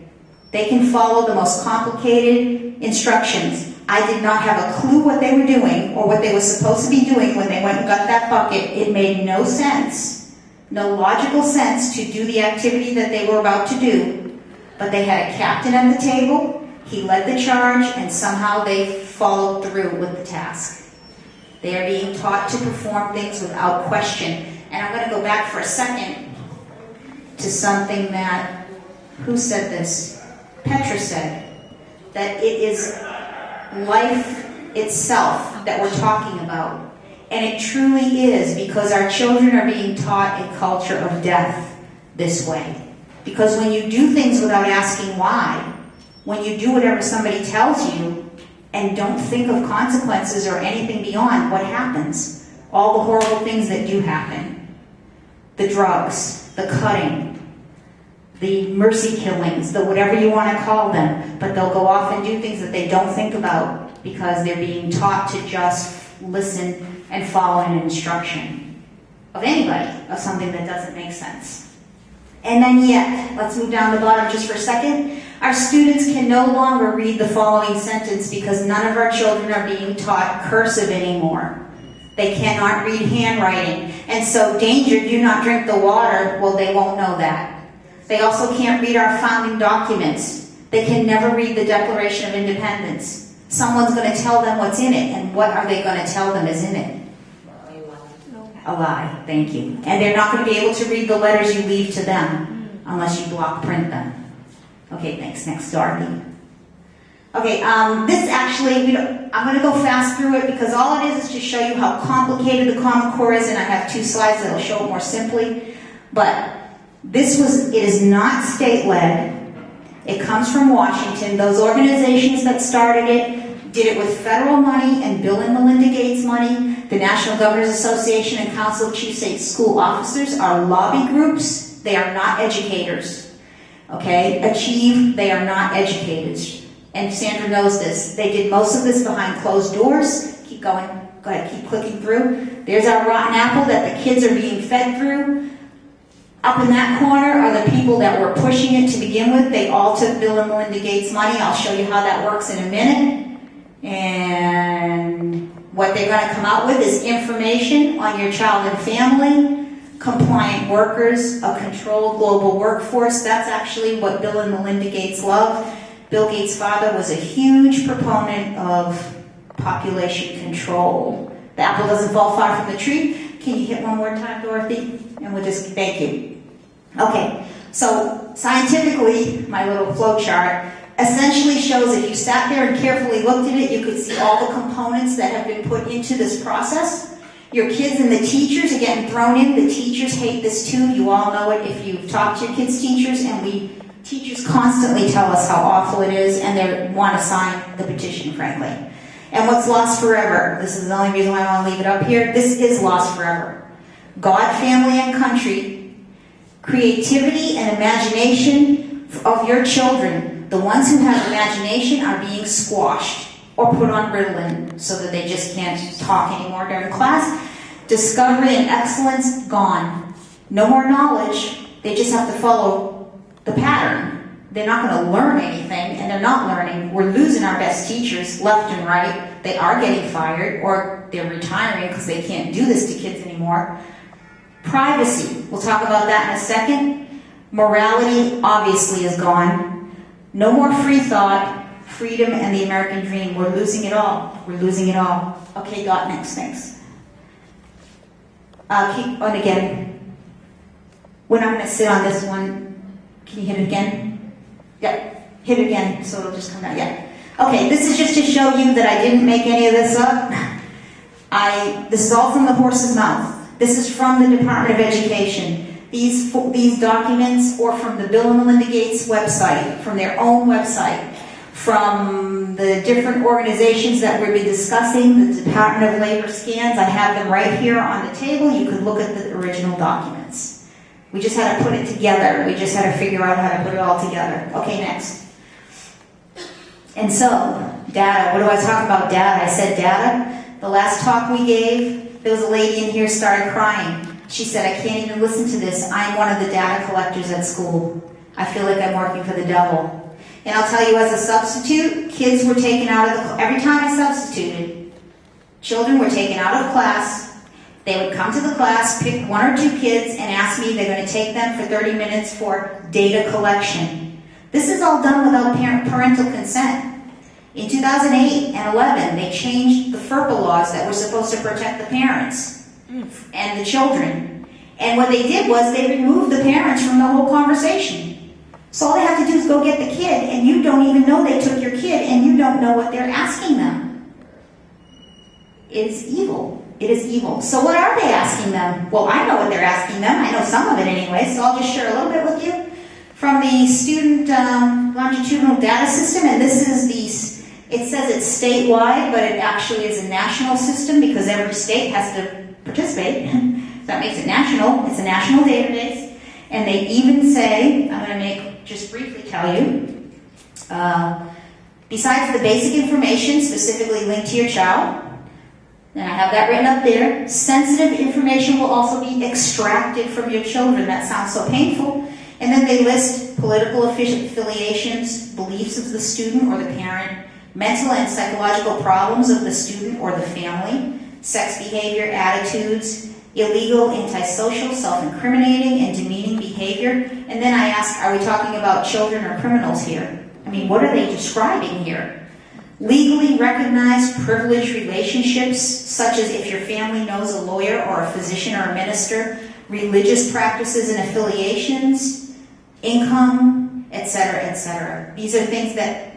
They can follow the most complicated instructions. I did not have a clue what they were doing or what they were supposed to be doing when they went and got that bucket. It made no sense, no logical sense to do the activity that they were about to do. But they had a captain at the table, he led the charge, and somehow they followed through with the task. They are being taught to perform things without question. And I'm going to go back for a second to something that, who said this? Petra said, that it is life itself that we're talking about. And it truly is, because our children are being taught a culture of death this way. Because when you do things without asking why, when you do whatever somebody tells you and don't think of consequences or anything beyond, what happens? All the horrible things that do happen. The drugs, the cutting, the mercy killings, the whatever you want to call them, but they'll go off and do things that they don't think about because they're being taught to just listen and follow an instruction of anybody, of something that doesn't make sense. And then yet, let's move down the bottom just for a second. Our students can no longer read the following sentence because none of our children are being taught cursive anymore. They cannot read handwriting. And so, danger, do not drink the water, well, they won't know that. They also can't read our founding documents. They can never read the Declaration of Independence. Someone's going to tell them what's in it, and what are they going to tell them is in it? A lie, thank you. And they're not going to be able to read the letters you leave to them unless you block print them. Okay, thanks. Next, Dorothy. Okay, this actually, I'm going to go fast through it because all it is to show you how complicated the Common Core is, and I have two slides that will show it more simply. But it is not state-led. It comes from Washington. Those organizations that started it did it with federal money and Bill and Melinda Gates money. The National Governors Association and Council of Chief State School Officers are lobby groups. They are not educators. Okay? Achieve, they are not educators. And Sandra knows this. They did most of this behind closed doors. Keep going. Go ahead, keep clicking through. There's our rotten apple that the kids are being fed through. Up in that corner are the people that were pushing it to begin with. They all took Bill and Melinda Gates' money. I'll show you how that works in a minute. And what they're going to come out with is information on your child and family, compliant workers, a controlled global workforce. That's actually what Bill and Melinda Gates love. Bill Gates' father was a huge proponent of population control. The apple doesn't fall far from the tree. Can you hit one more time, Dorothy? And we'll just, thank you. Okay, so scientifically, my little flow chart essentially shows if you sat there and carefully looked at it, you could see all the components that have been put into this process. Your kids and the teachers are getting thrown in. The teachers hate this too. You all know it if you've talked to your kids' teachers, and teachers constantly tell us how awful it is, and they want to sign the petition, frankly. And what's lost forever? This is the only reason why I want to leave it up here. This is lost forever. God, family, and country, creativity and imagination of your children. The ones who have imagination are being squashed or put on Ritalin so that they just can't talk anymore during class. Discovery and excellence, gone. No more knowledge. They just have to follow the pattern. They're not going to learn anything, and they're not learning. We're losing our best teachers left and right. They are getting fired, or they're retiring because they can't do this to kids anymore. Privacy, we'll talk about that in a second. Morality obviously is gone. No more free thought, freedom, and the American dream. We're losing it all. We're losing it all. Okay, Dot, next, thanks. Keep on again. We're not going to sit on this one. Can you hit it again? Yeah, hit it again so it'll just come down. Yeah. Okay, this is just to show you that I didn't make any of this up. This is all from the horse's mouth. This is from the Department of Education. These documents are from the Bill and Melinda Gates website, from their own website, from the different organizations that we've been discussing, the Department of Labor scans. I have them right here on the table. You could look at the original documents. We just had to put it together. We just had to figure out how to put it all together. Okay, next. And so, data. What do I talk about data? I said data. The last talk we gave, there was a lady in here started crying. She said, I can't even listen to this. I'm one of the data collectors at school. I feel like I'm working for the devil. And I'll tell you, as a substitute, kids were taken out of every time I substituted, children were taken out of class. They would come to the class, pick one or two kids, and ask me if they're going to take them for 30 minutes for data collection. This is all done without parental consent. In 2008 and 11, they changed the FERPA laws that were supposed to protect the parents and the children. And what they did was they removed the parents from the whole conversation. So all they have to do is go get the kid, and you don't even know they took your kid, and you don't know what they're asking them. It's evil. It is evil. So what are they asking them? Well, I know what they're asking them. I know some of it anyway, so I'll just share a little bit with you. From the student longitudinal data system, and this is it says it's statewide, but it actually is a national system because every state has to participate. So that makes it national. It's a national database. And they even say, I'm going to just briefly tell you, besides the basic information specifically linked to your child, and I have that written up there, sensitive information will also be extracted from your children. That sounds so painful. And then they list political affiliations, beliefs of the student or the parent, mental and psychological problems of the student or the family, sex behavior, attitudes, illegal, antisocial, self-incriminating, and demeaning behavior. And then I ask, are we talking about children or criminals here? I mean, what are they describing here? Legally recognized privileged relationships, such as if your family knows a lawyer or a physician or a minister, religious practices and affiliations, income, etc., etc. These are things that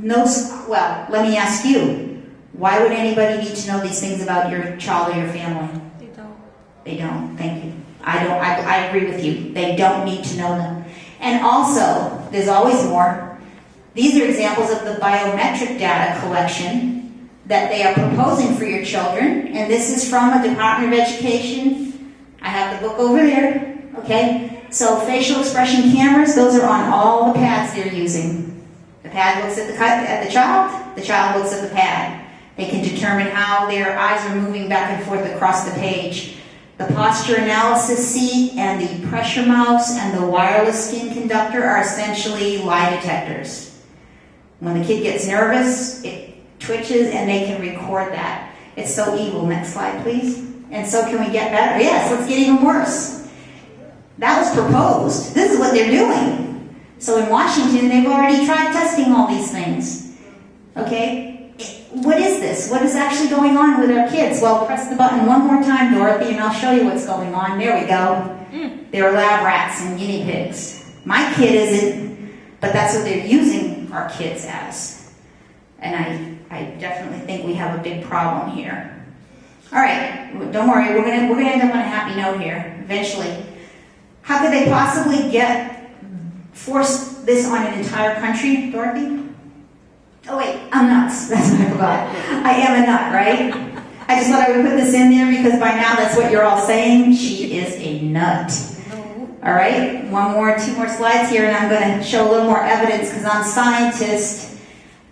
well, let me ask you, why would anybody need to know these things about your child or your family? They don't. They don't, thank you. I agree with you. They don't need to know them. And also, there's always more. These are examples of the biometric data collection that they are proposing for your children. And this is from a Department of Education. I have the book over there, okay? So facial expression cameras, those are on all the pads they're using. The pad looks at the child looks at the pad. They can determine how their eyes are moving back and forth across the page. The posture analysis seat and the pressure mouse and the wireless skin conductor are essentially lie detectors. When the kid gets nervous, it twitches and they can record that. It's so evil. Next slide, please. And so can we get better? Yes, let's get even worse. That was proposed. This is what they're doing. So in Washington, they've already tried testing all these things. Okay? What is this? What is actually going on with our kids? Well, press the button one more time, Dorothy, and I'll show you what's going on. There we go. They're lab rats and guinea pigs. My kid isn't, but that's what they're using our kids as. And I definitely think we have a big problem here. All right, don't worry, we're gonna end up on a happy note here, eventually. How could they possibly force this on an entire country, Dorothy? Oh wait, I'm nuts. That's what I forgot. I am a nut, right? I just thought I would put this in there because by now that's what you're all saying. She is a nut. All right, two more slides here, and I'm going to show a little more evidence because I'm a scientist.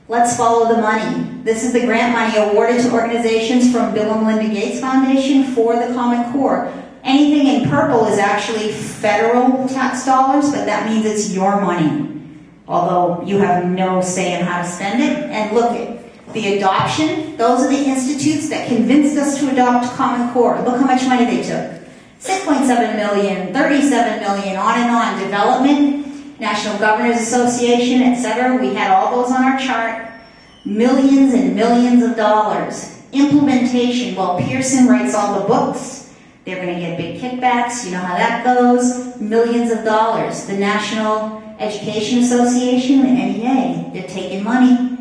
Let's follow the money. This is the grant money awarded to organizations from Bill and Melinda Gates Foundation for the Common Core. Anything in purple is actually federal tax dollars, but that means it's your money. Although you have no say in how to spend it. And look at the adoption. Those are the institutes that convinced us to adopt Common Core. Look how much money they took. 6.7 million, 37 million, on and on. Development, National Governors Association, etc. We had all those on our chart. Millions and millions of dollars. Implementation, well, Pearson writes all the books. They're going to get big kickbacks. You know how that goes. Millions of dollars. The National Education Association, the NEA, they're taking money.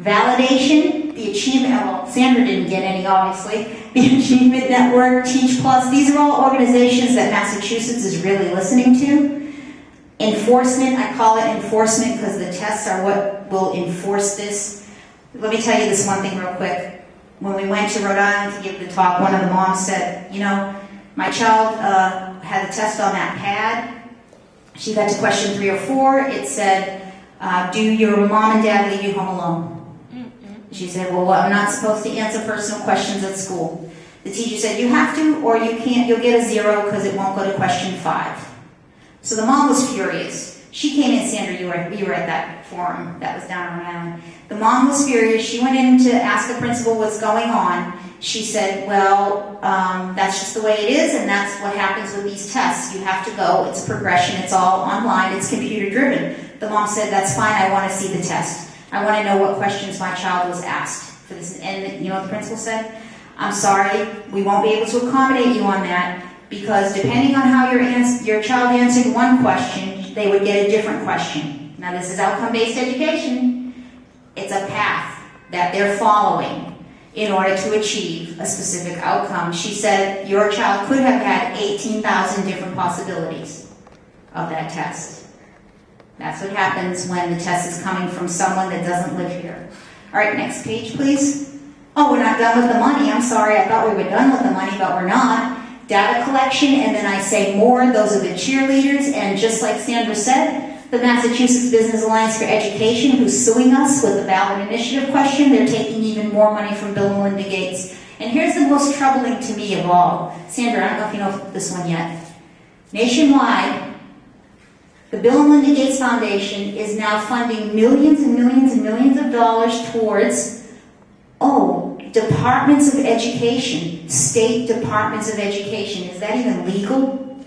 Validation, the Achievement, well, Sandra didn't get any, obviously. The Achievement Network, Teach Plus, these are all organizations that Massachusetts is really listening to. Enforcement, I call it enforcement because the tests are what will enforce this. Let me tell you this one thing real quick. When we went to Rhode Island to give the talk, one of the moms said, you know, my child had a test on that pad. She got to question 3 or 4. It said, do your mom and dad leave you home alone? She said, well, I'm not supposed to answer personal questions at school. The teacher said, you have to or you can't. You'll get a 0 because it won't go to question 5. So the mom was furious. She came in, Sandra, you were at that forum that was down on Island. The mom was furious. She went in to ask the principal what's going on. She said, well, that's just the way it is, and that's what happens with these tests. You have to go. It's a progression. It's all online. It's computer-driven. The mom said, that's fine. I want to see the test. I want to know what questions my child was asked for this. And you know what the principal said? I'm sorry. We won't be able to accommodate you on that because depending on how your child answered one question, they would get a different question. Now, this is outcome-based education. It's a path that they're following in order to achieve a specific outcome. She said your child could have had 18,000 different possibilities of that test. That's what happens when the test is coming from someone that doesn't live here. All right, next page, please. Oh, we're not done with the money. I'm sorry, I thought we were done with the money, but we're not. Data collection, and then I say more. Those are the cheerleaders, and just like Sandra said, the Massachusetts Business Alliance for Education, who's suing us with the ballot initiative question, they're taking even more money from Bill and Melinda Gates. And here's the most troubling to me of all. Sandra, I don't know if you know this one yet. Nationwide, the Bill and Melinda Gates Foundation is now funding millions and millions and millions of dollars towards, departments of education, state departments of education. Is that even legal?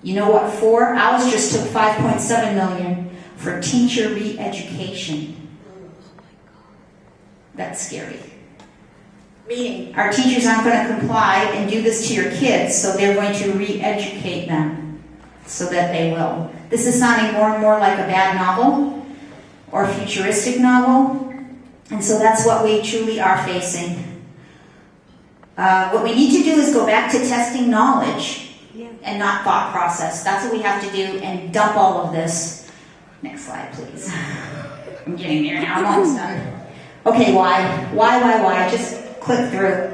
You know what for? Ours just took $5.7 million for teacher re-education. That's scary. Meaning, our teachers aren't going to comply and do this to your kids, so they're going to re-educate them so that they will. This is sounding more and more like a bad novel or a futuristic novel, and so that's what we truly are facing. What we need to do is go back to testing knowledge and not thought process. That's what we have to do, and dump all of this. Next slide, please. I'm getting there now. I'm almost done. Okay, why? Just click through.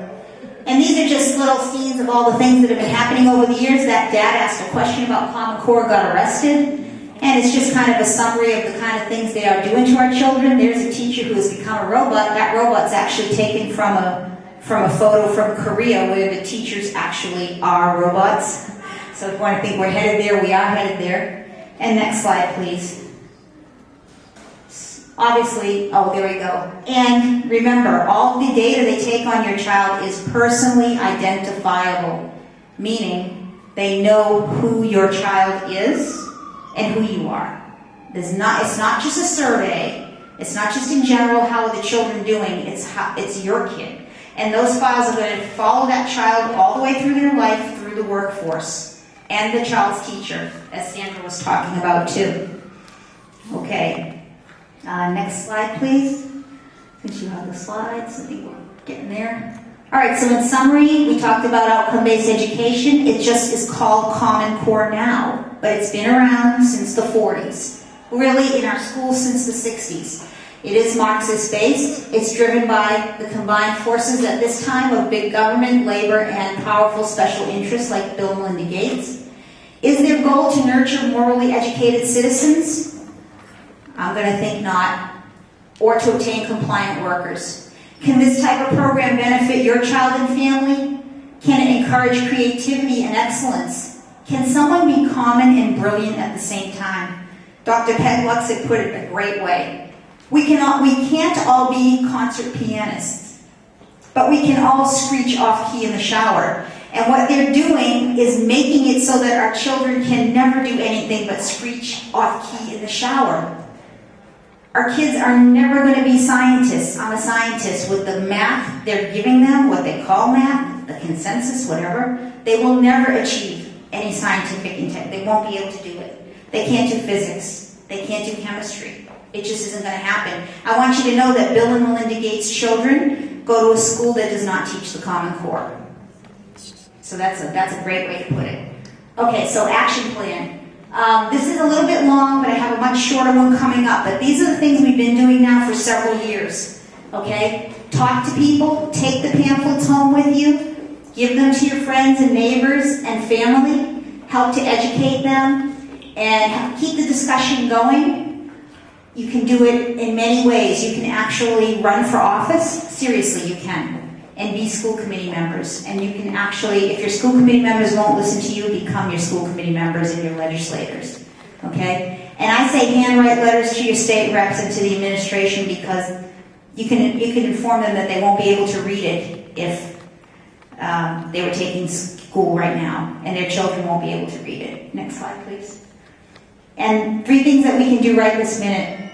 And these are just little scenes of all the things that have been happening over the years. That dad asked a question about Common Core, got arrested. And it's just kind of a summary of the kind of things they are doing to our children. There's a teacher who has become a robot. That robot's actually taken from a photo from Korea where the teachers actually are robots. So if you want to think we're headed there, we are headed there. And next slide, please. Obviously, oh, there we go. And remember, all the data they take on your child is personally identifiable, meaning they know who your child is and who you are. It's not just a survey. It's not just in general how are the children doing. It's your kid. And those files are going to follow that child all the way through their life, through the workforce, and the child's teacher, as Sandra was talking about too. Okay. Next slide, please. Since you have the slides, I think we're getting there. All right, so in summary, we talked about outcome-based education. It just is called Common Core now, but it's been around since the 40s. Really, in our schools since the 60s. It is Marxist-based. It's driven by the combined forces at this time of big government, labor, and powerful special interests like Bill and Melinda Gates. Is their goal to nurture morally educated citizens? I'm going to think not. Or to obtain compliant workers. Can this type of program benefit your child and family? Can it encourage creativity and excellence? Can someone be common and brilliant at the same time? Dr. Penluxick put it a great way. We can't all be concert pianists, but we can all screech off key in the shower. And what they're doing is making it so that our children can never do anything but screech off key in the shower. Our kids are never going to be scientists. I'm a scientist. With the math they're giving them, what they call math, the consensus, whatever, they will never achieve any scientific intent. They won't be able to do it. They can't do physics. They can't do chemistry. It just isn't going to happen. I want you to know that Bill and Melinda Gates' children go to a school that does not teach the Common Core. So that's a great way to put it. Okay, so action plan. This is a little bit long, but I have a much shorter one coming up. But these are the things we've been doing now for several years. Okay? Talk to people. Take the pamphlets home with you. Give them to your friends and neighbors and family. Help to educate them. And keep the discussion going. You can do it in many ways. You can actually run for office. Seriously, you can. And be school committee members. And you can actually, if your school committee members won't listen to you, become your school committee members and your legislators. Okay? And I say handwrite letters to your state reps and to the administration because you can inform them that they won't be able to read it if they were taking school right now. And their children won't be able to read it. Next slide, please. And 3 things that we can do right this minute.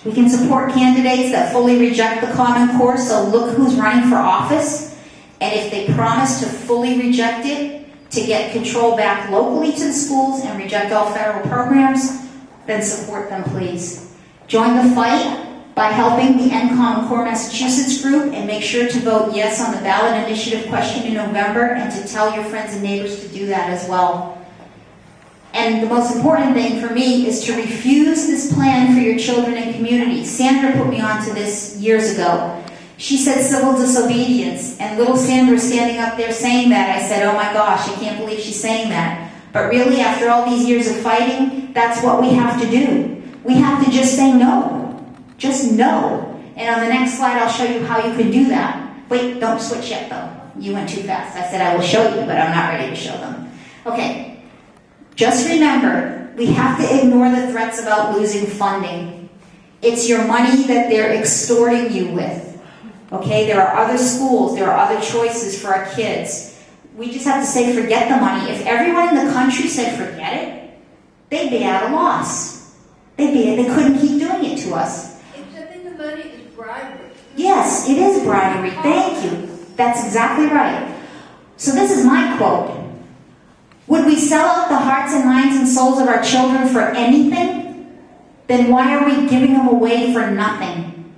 We can support candidates that fully reject the Common Core, so look who's running for office, and if they promise to fully reject it, to get control back locally to the schools and reject all federal programs, then support them, please. Join the fight by helping the End Common Core Massachusetts group, and make sure to vote yes on the ballot initiative question in November, and to tell your friends and neighbors to do that as well. And the most important thing for me is to refuse this plan for your children and community. Sandra put me onto this years ago. She said civil disobedience, and little Sandra standing up there saying that, I said, oh my gosh, I can't believe she's saying that. But really, after all these years of fighting, that's what we have to do. We have to just say no. Just no. And on the next slide, I'll show you how you can do that. Wait, don't switch yet though. You went too fast. I said I will show you, but I'm not ready to show them. Okay. Just remember, we have to ignore the threats about losing funding. It's your money that they're extorting you with. Okay, there are other schools, there are other choices for our kids. We just have to say forget the money. If everyone in the country said forget it, they'd be at a loss. They couldn't keep doing it to us. Accepting the money is bribery. Yes, it is bribery. Thank you. That's exactly right. So this is my quote. Would we sell out the hearts and minds and souls of our children for anything? Then why are we giving them away for nothing?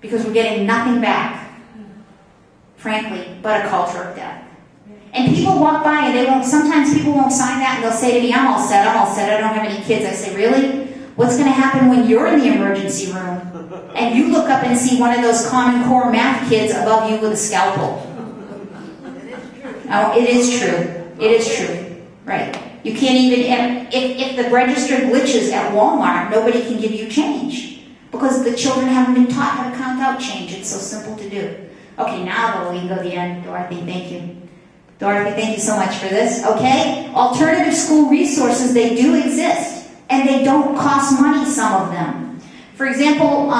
Because we're getting nothing back, frankly, but a culture of death. And people walk by and sometimes people won't sign that and they'll say to me, I'm all set, I don't have any kids. I say, really? What's going to happen when you're in the emergency room and you look up and see one of those Common Core math kids above you with a scalpel? Oh, it is true. It is true. Right. You can't even, if the register glitches at Walmart, nobody can give you change because the children haven't been taught how to count out change. It's so simple to do. Okay, now we can go to the end. Dorothy, thank you. Dorothy, thank you so much for this. Okay, alternative school resources, they do exist, and they don't cost money, some of them. For example,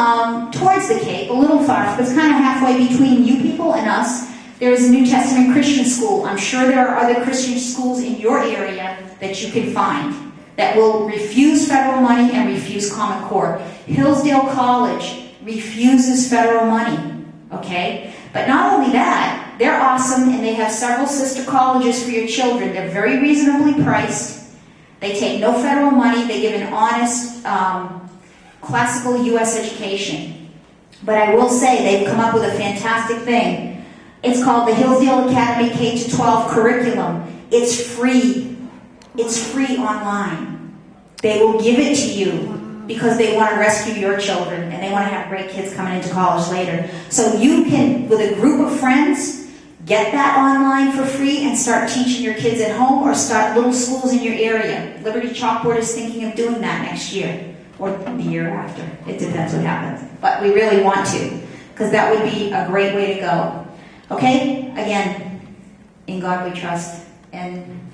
towards the Cape, a little far, but it's kind of halfway between you people and us, there is a New Testament Christian school. I'm sure there are other Christian schools in your area that you can find that will refuse federal money and refuse Common Core. Hillsdale College refuses federal money, okay? But not only that, they're awesome and they have several sister colleges for your children. They're very reasonably priced. They take no federal money. They give an honest classical U.S. education. But I will say they've come up with a fantastic thing. It's called the Hillsdale Academy K-12 curriculum. It's free. It's free online. They will give it to you because they want to rescue your children and they want to have great kids coming into college later. So you can, with a group of friends, get that online for free and start teaching your kids at home or start little schools in your area. Liberty Chalkboard is thinking of doing that next year or the year after. It depends what happens. But we really want to because that would be a great way to go. Okay? Again, in God we trust. And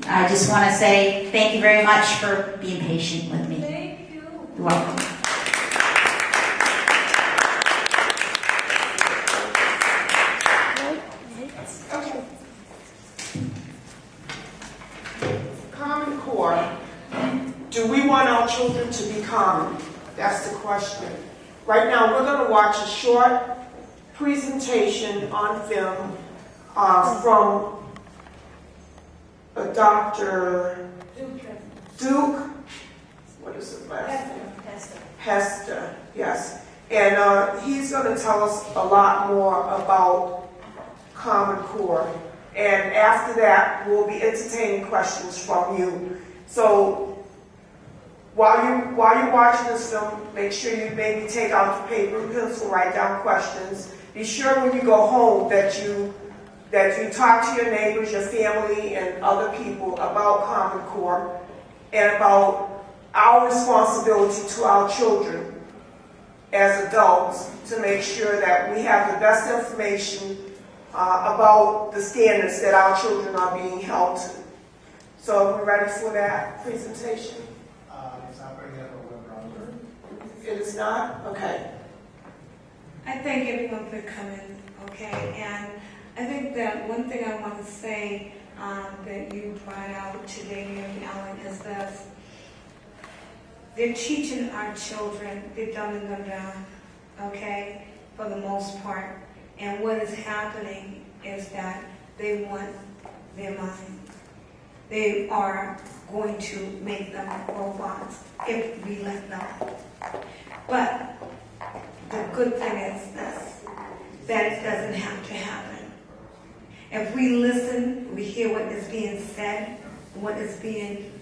I just want to say thank you very much for being patient with me. Thank you. You're welcome. Okay. Common Core. Do we want our children to be common? That's the question. Right now, we're going to watch a short presentation on film from Dr. Duke. What is it last name? Hester, yes. And he's going to tell us a lot more about Common Core. And after that, we'll be entertaining questions from you. So while you're watching this film, make sure you maybe take out the paper and pencil, write down questions. Be sure when you go home that you talk to your neighbors, your family, and other people about Common Core and about our responsibility to our children as adults to make sure that we have the best information about the standards that our children are being held to. So are we ready for that presentation? It's not bringing up a web browser. It is not? Okay. I thank everyone for coming, okay? And I think that one thing I want to say that you brought out today, Mary Ellen, is this. They're teaching our children, they're dumbing them down, okay, for the most part. And what is happening is that they want their mind. They are going to make them robots if we let them. But the good thing is this, that it doesn't have to happen. If we listen, we hear what is being said, what is being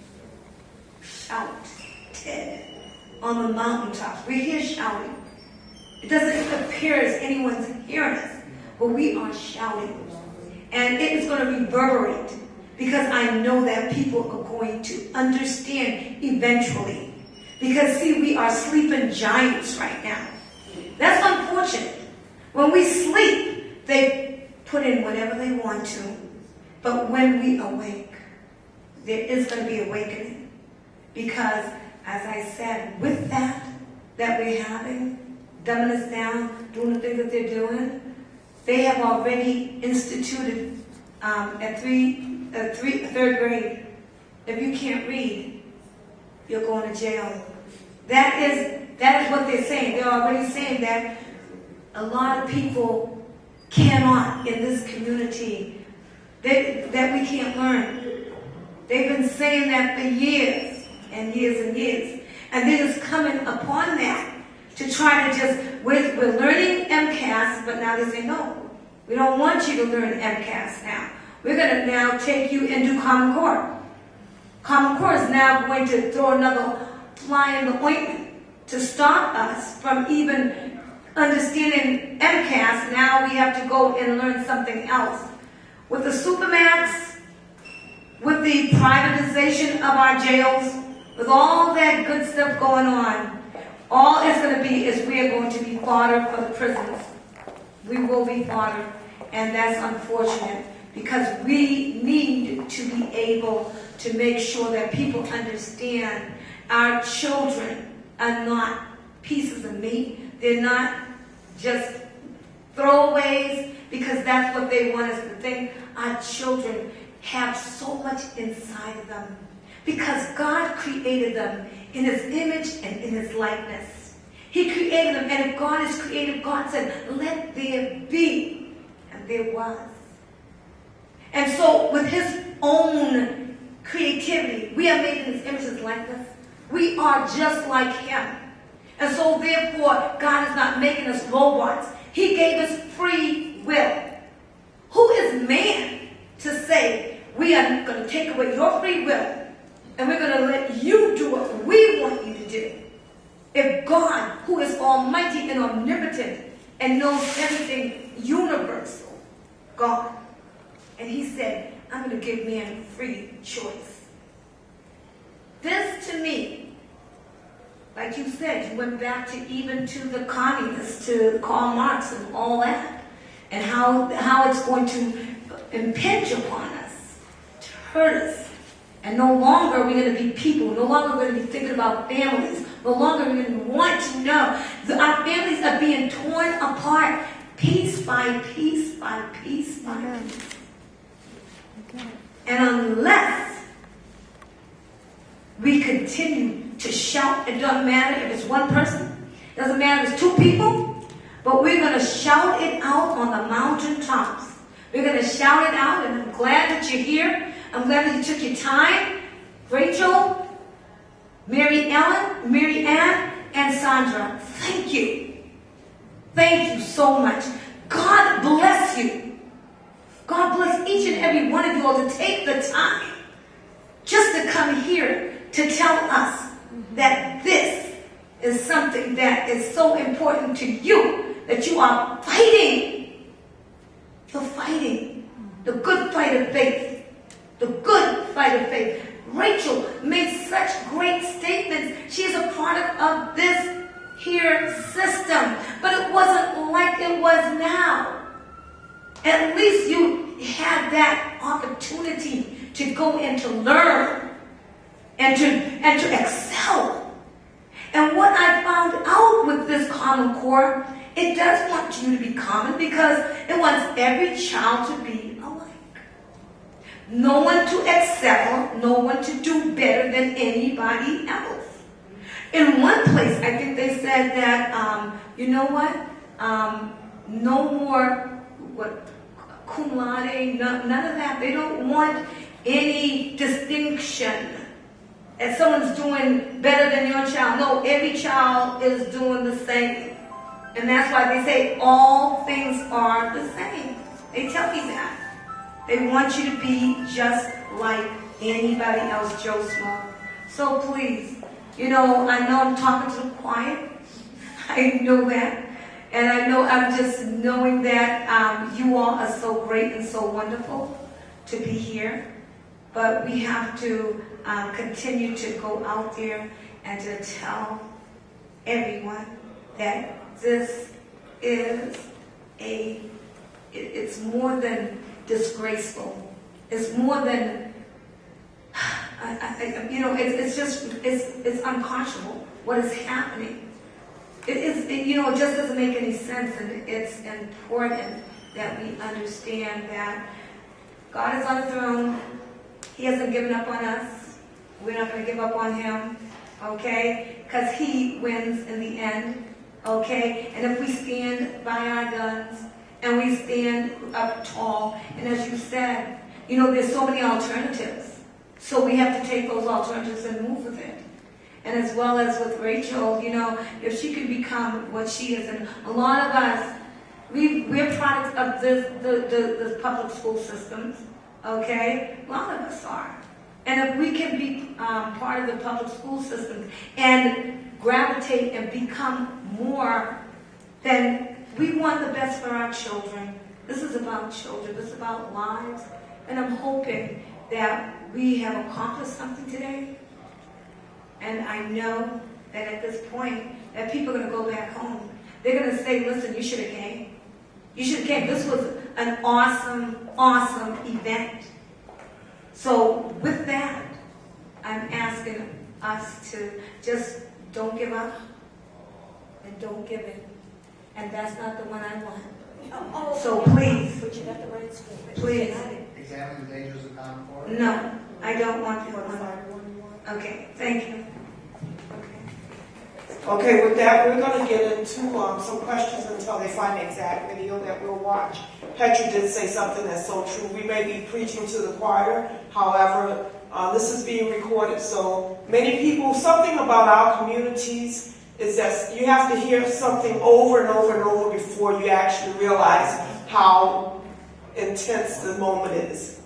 shouted on the mountaintops. We hear shouting. It doesn't appear as anyone's hearing us, but we are shouting. And it is going to reverberate because I know that people are going to understand eventually. Because, see, we are sleeping giants right now. That's unfortunate. When we sleep, they put in whatever they want to. But when we awake, there is going to be awakening. Because, as I said, with that we're having, dumbing us down, doing the things that they're doing, they have already instituted at third grade, if you can't read, you're going to jail. That is what they're saying. They're already saying that a lot of people cannot in this community, that we can't learn. They've been saying that for years and years and years. And they're just coming upon that to try to just, we're learning MCAS, but now they say, no, we don't want you to learn MCAS now. We're going to now take you into Common Core. Common Core is now going to throw another fly in the ointment to stop us from even understanding MCAS. Now we have to go and learn something else. With the Supermax, with the privatization of our jails, with all that good stuff going on, all it's going to be is we are going to be fodder for the prisons. We will be fodder, and that's unfortunate because we need to be able to make sure that people understand our children are not pieces of meat. They're not just throwaways because that's what they want us to think. Our children have so much inside of them because God created them in His image and in His likeness. He created them, and if God is creative, God said, let there be, and there was. And so with His own creativity, we are made in His image and likeness. We are just like Him. And so therefore, God is not making us robots. He gave us free will. Who is man to say, we are going to take away your free will and we're going to let you do what we want you to do? If God, who is almighty and omnipotent and knows everything universal, God, and He said, I'm going to give man free choice. This to me, like you said, you went back to even to the communists, to Karl Marx and all that, and how it's going to impinge upon us, to hurt us. And no longer are we going to be people. No longer are we going to be thinking about families. No longer are we going to want to know. Our families are being torn apart piece by piece by piece by piece. And unless we continue to shout, it doesn't matter if it's one person, it doesn't matter if it's two people, but we're going to shout it out on the mountaintops. We're going to shout it out, and I'm glad that you're here. I'm glad that you took your time. Rachel, Mary Ellen, Mary Ann, and Sandra, thank you. Thank you so much. God bless you. God bless each and every one of you all to take the time just to come here to tell us that this is something that is so important to you, that you are fighting. You're fighting the good fight of faith. The good fight of faith. Rachel made such great statements. She is a product of this here system. But it wasn't like it was now. At least you had that opportunity to go and to learn and to excel. And what I found out with this Common Core, it does want you to be common because it wants every child to be alike. No one to excel, no one to do better than anybody else. In one place, I think they said that, you know what? No more, cum laude, none of that. They don't want any distinction. If someone's doing better than your child, no, every child is doing the same. And that's why they say all things are the same. They tell me that. They want you to be just like anybody else, Joe Small. So please, I know I'm talking to the quiet. I know that. And I know I'm just knowing that you all are so great and so wonderful to be here. But we have to continue to go out there and to tell everyone that this is it's more than disgraceful. It's more than, it's unconscionable what is happening. It just doesn't make any sense, and it's important that we understand that God is on the throne. He hasn't given up on us. We're not going to give up on Him, okay? Because He wins in the end, okay? And if we stand by our guns, and we stand up tall, and as you said, there's so many alternatives. So we have to take those alternatives and move with it. And as well as with Rachel, if she can become what she is, and a lot of us, we're products of the public school systems, okay? A lot of us are. And if we can be part of the public school system and gravitate and become more, then we want the best for our children. This is about children. This is about lives. And I'm hoping that we have accomplished something today. And I know that at this point, that people are going to go back home. They're going to say, listen, you should have came. You should have came. This was an awesome, awesome event. So with that, I'm asking us to just don't give up and don't give in. And that's not the one I want. So please, But you got the right school. please. Examine the dangers of Common Core. No, I don't want that one. Okay, thank you. Okay, with that, we're going to get into some questions until they find the exact video that we'll watch. Petra did say something that's so true. We may be preaching to the choir. However, this is being recorded, so many people, something about our communities is that you have to hear something over and over and over before you actually realize how intense the moment is.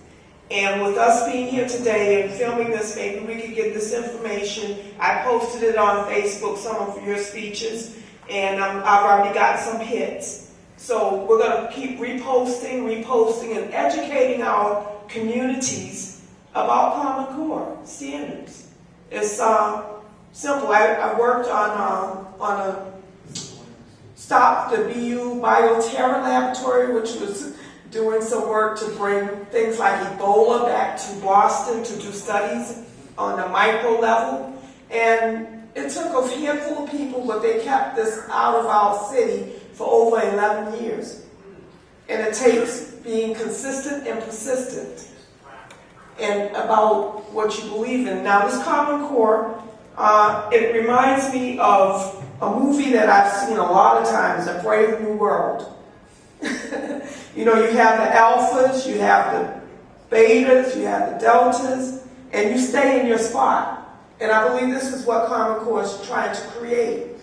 And with us being here today and filming this, maybe we could get this information. I posted it on Facebook, some of your speeches, and I've already got some hits. So we're going to keep reposting, and educating our communities about Common Core standards. It's simple. I worked on a Stop the BU Bioterror Laboratory, which was doing some work to bring things like Ebola back to Boston to do studies on a micro level. And it took a handful of people, but they kept this out of our city for over 11 years. And it takes being consistent and persistent and about what you believe in. Now, this Common Core, it reminds me of a movie that I've seen a lot of times, A Brave New World. You know, you have the alphas, you have the betas, you have the deltas, and you stay in your spot. And I believe this is what Common Core is trying to create.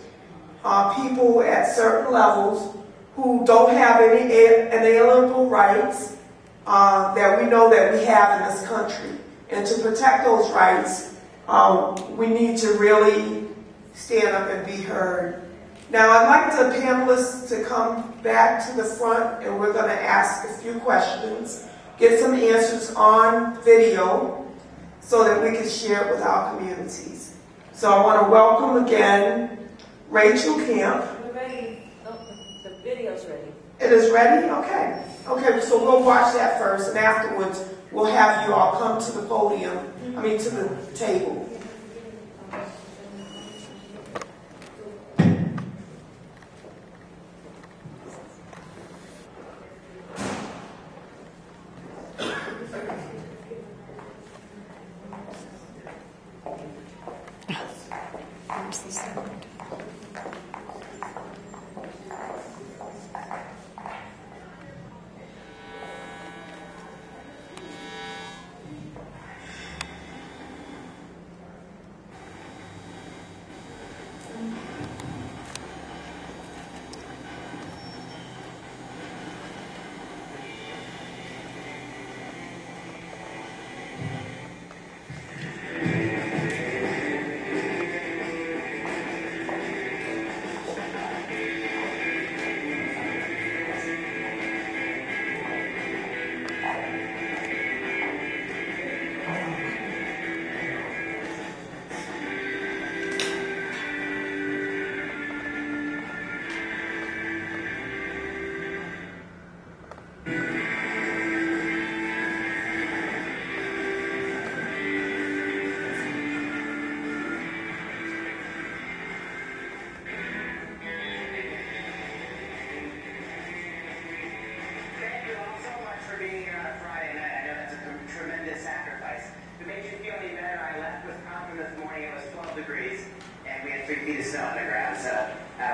People at certain levels who don't have any inalienable rights that we know that we have in this country. And to protect those rights, we need to really stand up and be heard. Now, I'd like the panelists to come back to the front, and we're going to ask a few questions, get some answers on video so that we can share it with our communities. So I want to welcome again Rachel Kemp. We're ready. Oh, the video's ready. It is ready? Okay. Okay, so we'll watch that first, and afterwards we'll have you all come to the podium, to the table.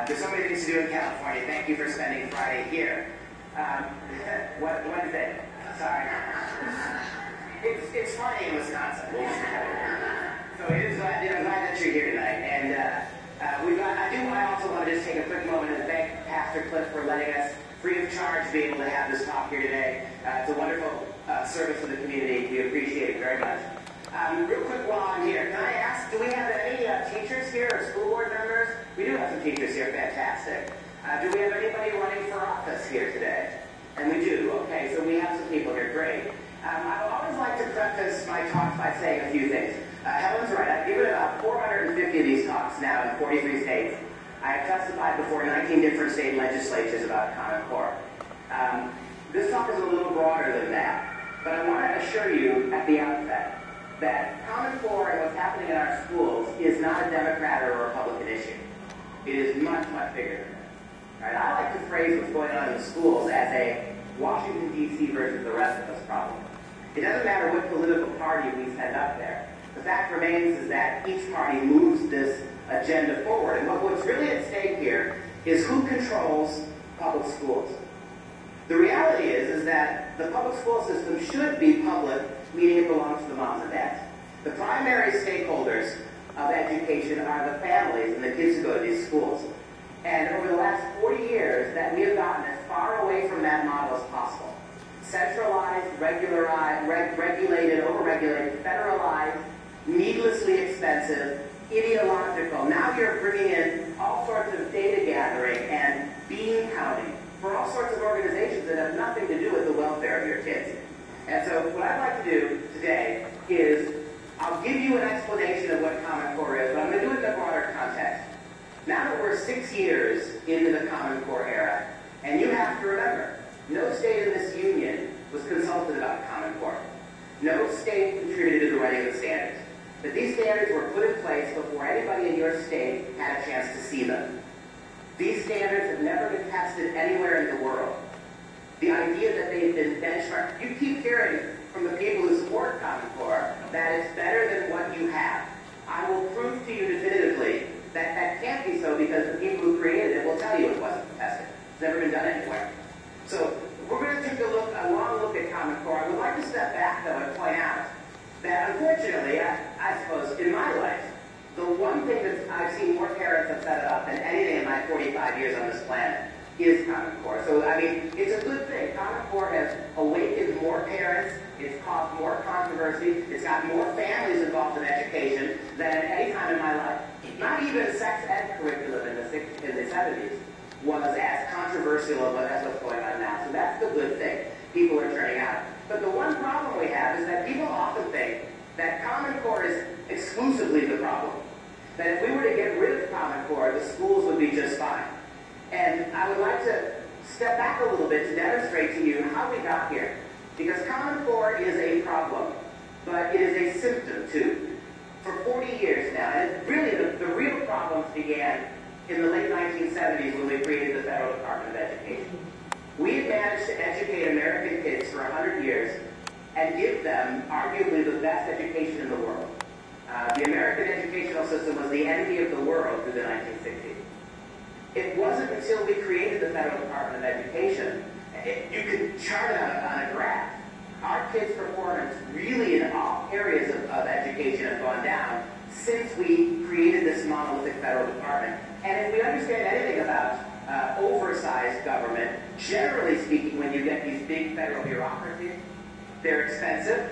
There's so many things to do in California. Thank you for spending Friday here. What is it? Sorry. It's funny in Wisconsin. So it is glad that you're here tonight. And I also want to just take a quick moment and thank Pastor Cliff for letting us, free of charge, be able to have this talk here today. It's a wonderful service to the community. We appreciate it very much. Real quick while I'm here, can I ask, do we have any teachers here or school board members? We do have some teachers here, fantastic. Do we have anybody running for office here today? And we do, okay, so we have some people here, great. I always like to preface my talk by by saying a few things. Helen's right. I've given about 450 of these talks now in 43 states. I have testified before 19 different state legislatures about Common Core. This talk is a little broader than that, but I want to assure you at the outset that Common Core and what's happening in our schools is not a Democrat or a Republican issue. It is much, much bigger than that. Right? I like to phrase what's going on in the schools as a Washington, D.C. versus the rest of us problem. It doesn't matter what political party we send up there. The fact remains is that each party moves this agenda forward. And what's really at stake here is who controls public schools. The reality is that the public school system should be public, meaning it belongs to the moms and dads. The primary stakeholders of education are the families and the kids who go to these schools. And over the last 40 years, that we have gotten as far away from that model as possible. Centralized, regulated, overregulated, federalized, needlessly expensive, ideological. Now you're bringing in all sorts of data gathering and bean counting for all sorts of organizations that have nothing to do with the welfare of your kids. And so what I'd like to do today is I'll give you an explanation of what Common Core is, but I'm going to do it in a broader context. Now that we're 6 years into the Common Core era, and you have to remember, no state in this union was consulted about Common Core. No state contributed to the writing of the standards. But these standards were put in place before anybody in your state had a chance to see them. These standards have never been tested anywhere in the world. The idea that they've been benchmarked, you keep hearing from the people who support Common Core that it's better than what you have. I will prove to you definitively that that can't be so because the people who created it will tell you it wasn't tested. It's never been done anywhere. So we're going to take a long look at Common Core. I would like to step back, though, and point out that, unfortunately, I suppose, in my life, the one thing that I've seen more parents have set it up than anything in my 45 years on this planet is Common Core. So, I mean, it's a good thing. Common Core has awakened more parents. It's caused more controversy. It's got more families involved in education than at any time in my life. Not even sex ed curriculum in the 70s was as controversial as what's going on now. So that's the good thing. People are turning out. But the one problem we have is that people often think that Common Core is exclusively the problem. That if we were to get rid of Common Core, the schools would be just fine. And I would like to step back a little bit to demonstrate to you how we got here. Because Common Core is a problem, but it is a symptom too. For 40 years now, and really the real problems began in the late 1970s when we created the Federal Department of Education. We had managed to educate American kids for 100 years and give them arguably the best education in the world. The American educational system was the envy of the world through the 1960s. It wasn't until we created the Federal Department of Education, you could chart it on a graph. Our kids' performance really in all areas of education have gone down since we created this monolithic federal department. And if we understand anything about oversized government, generally speaking, when you get these big federal bureaucracies, they're expensive,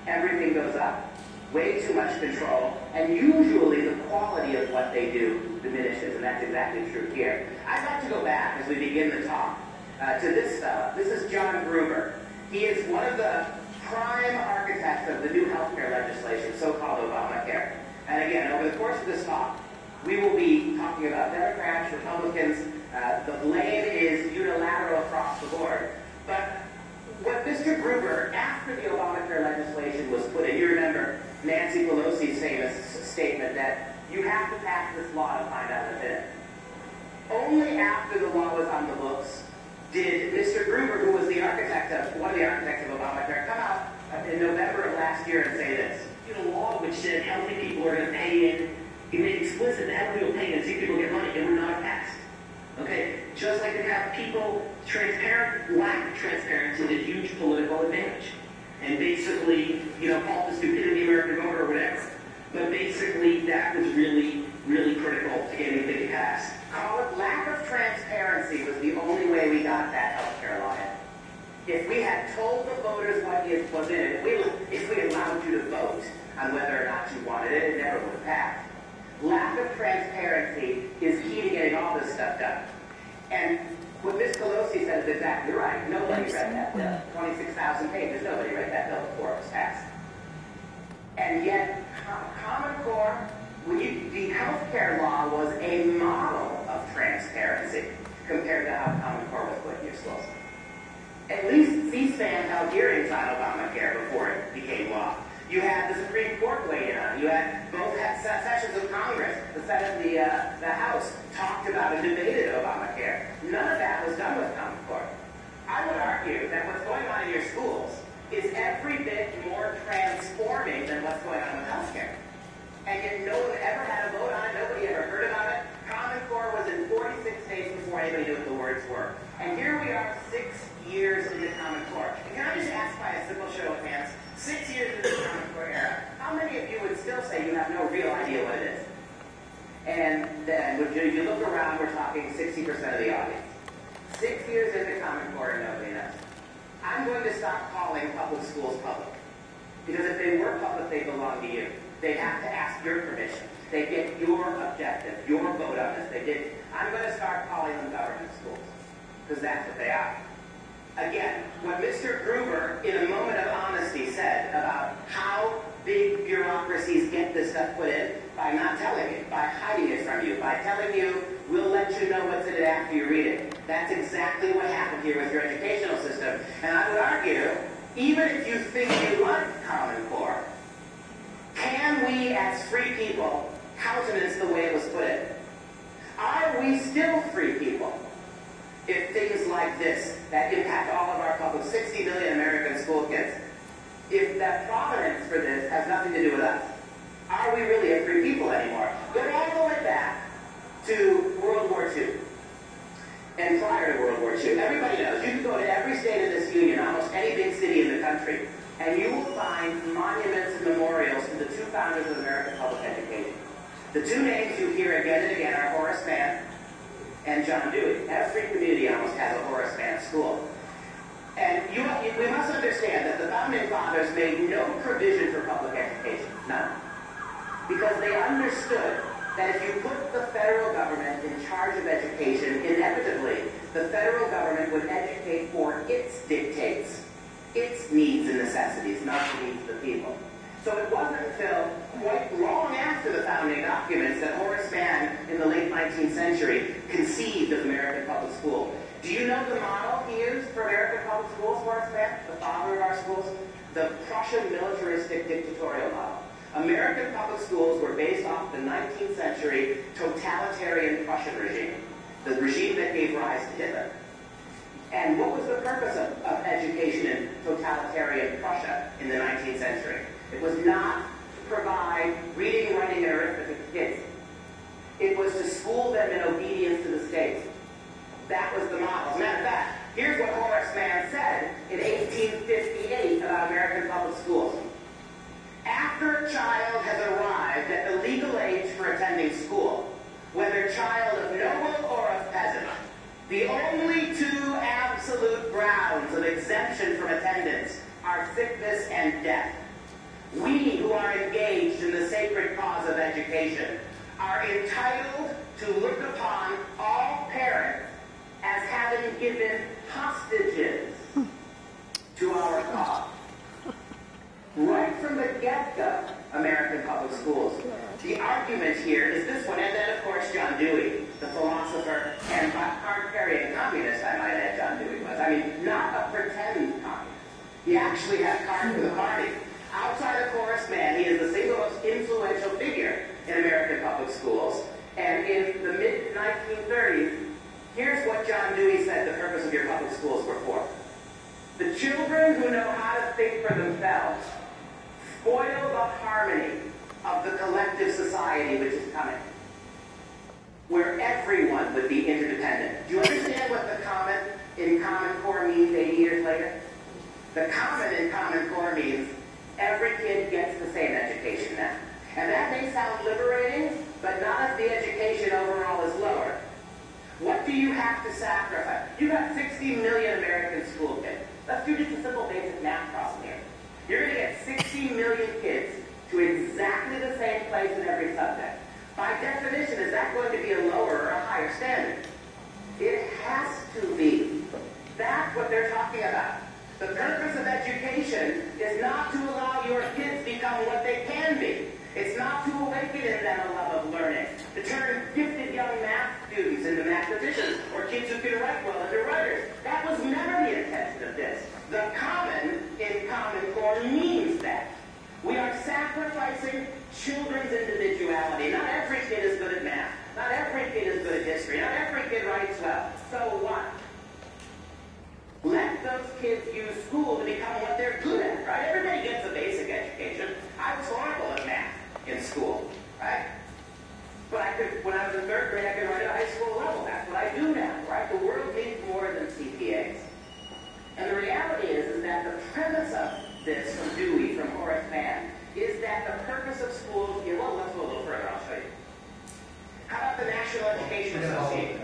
everything goes up, way too much control, and usually the quality of what they do diminishes, and that's exactly true here. I'd like to go back as we begin the talk to this fellow. This is John Gruber. He is one of the prime architects of the new healthcare legislation, so-called Obamacare. And again, over the course of this talk, we will be talking about Democrats, Republicans. The blame is unilateral across the board. But what Mr. Gruber, after the Obamacare legislation was put in, you remember Nancy Pelosi's famous statement that you have to pass this law to find out what's in it. Only after the law was on the books did Mr. Gruber, who was the architect of, one of the architects of Obamacare, come out in November of last year and say this. A law which said healthy people are going to pay in, it made explicit that healthy people pay in, see people get money, and we're not passed. Okay? Just like to have people transparent, lack of transparency is a huge political advantage. And basically, call it the stupidity of the American voter or whatever. But basically, that was really, really critical to get anything passed. Call it lack of transparency was the only way we got that healthcare law in. If we had told the voters what was in it, if we allowed you to vote on whether or not you wanted it, it never would have passed. Lack of transparency is key to getting all this stuff done. And what Ms. Pelosi said is exactly right. Nobody read that bill. 26,000 pages. Nobody read that bill before it was passed. And yet, Common Core, the healthcare law was a model of transparency compared to how Common Core was put in your schools. At least C-SPAN held hearings on Obamacare before it became law. You had the Supreme Court weigh in on it. You had both sessions of Congress, the Senate and the House, talked about and debated Obamacare. None of that was done with Common Core. I would argue that what's going on in your schools is every bit more transforming than what's going on with healthcare. And yet no one ever had a vote on it. Nobody ever heard about it. Common Core was in 46 states before anybody knew what the words were. And here we are 6 years into Common Core. And can I just ask by a simple show of hands, 6 years into the Common Core era, how many of you would still say you have no real idea what it is? And then, if you look around, we're talking 60% of the audience. 6 years into Common Core and nobody knows. I'm going to stop calling public schools public. Because if they were public, they belong to you. They have to ask your permission. They get your objective, your vote on this. They did. I'm going to start calling them government schools. Because that's what they are. Again, what Mr. Gruber, in a moment of honesty, said about how big bureaucracies get this stuff put in, by not telling you, by hiding it from you, by telling you, we'll let you know what's in it after you read it. That's exactly what happened here with your educational system. And I would argue, even if you think you like Common Core, can we, as free people, countenance the way it was put in? Are we still free people if things like this, that impact all of our public, 60 million American school kids, if that provenance for this has nothing to do with us? Are we really a free people anymore? Go all the way back to World War II. And prior to World War II, everybody knows, you can go to every state of this union, almost any big city in the country, and you will find monuments and memorials to the two founders of American public education. The two names you hear again and again are Horace Mann and John Dewey. Every community almost has a Horace Mann school. And we must understand that the founding fathers made no provision for public education, none. Because they understood that if you put the federal government in charge of education, inevitably, the federal government would educate for its dictates, its needs and necessities, not the needs of the people. So it wasn't until quite long after the founding documents that Horace Mann, in the late 19th century, conceived of American public school. Do you know the model he used for American public schools, Horace Mann, the father of our schools? The Prussian militaristic dictatorial model. American public schools were based off the 19th century totalitarian Prussian regime, the regime that gave rise to Hitler. And what was the purpose of education in totalitarian Prussia in the 19th century? It was not to provide reading, writing, and arithmetic to kids. It was to school them in obedience to the state. That was the model. As a matter of fact, here's what Horace Mann said in 1858 about American public schools. After a child has arrived at the legal age for attending school, whether child of noble or of peasant, the only two absolute grounds of exemption from attendance are sickness and death. We who are engaged in the sacred cause of education are entitled to look upon all parents as having given hostages to our cause. Right from the get-go, American public schools. The argument here is this one, and then of course John Dewey, the philosopher and card-carrying communist, I might add John Dewey was. I mean, not a pretend communist. He actually had cards for the party. Outside of Horace Mann, he is the single most influential figure in American public schools. And in the mid-1930s, here's what John Dewey said the purpose of your public schools were for. The children who know how to think for themselves spoil the harmony of the collective society which is coming, where everyone would be interdependent. Do you understand what the common in Common Core means 80 years later? The common in Common Core means every kid gets the same education now. And that may sound liberating, but not if the education overall is lower. What do you have to sacrifice? You got 60 million American school kids. Let's do just a simple basic math problem here. You're going to get 60 million kids to exactly the same place in every subject. By definition, is that going to be a lower or a higher standard? It has to be. That's what they're talking about. The purpose of education is not to allow your kids to become what they can be. It's not to awaken in them a love of learning, to turn gifted young math students into mathematicians, or kids who can write well into writers. That was never the intention of this. The common in Common Core means that. We are sacrificing children's individuality. Not every kid is good at math. Not every kid is good at history. Not every kid writes well. So what? Let those kids use school to become what they're good at, right? Everybody gets a basic education. I was horrible at math in school, right? But when I was in third grade, I could write at high school level. That's what I do now, right? The world needs more than CPAs. And the reality is that the premise of this from Dewey, from Horace Mann, is that the purpose of schools, well, let's go a little further, I'll show you. How about the National Education Association?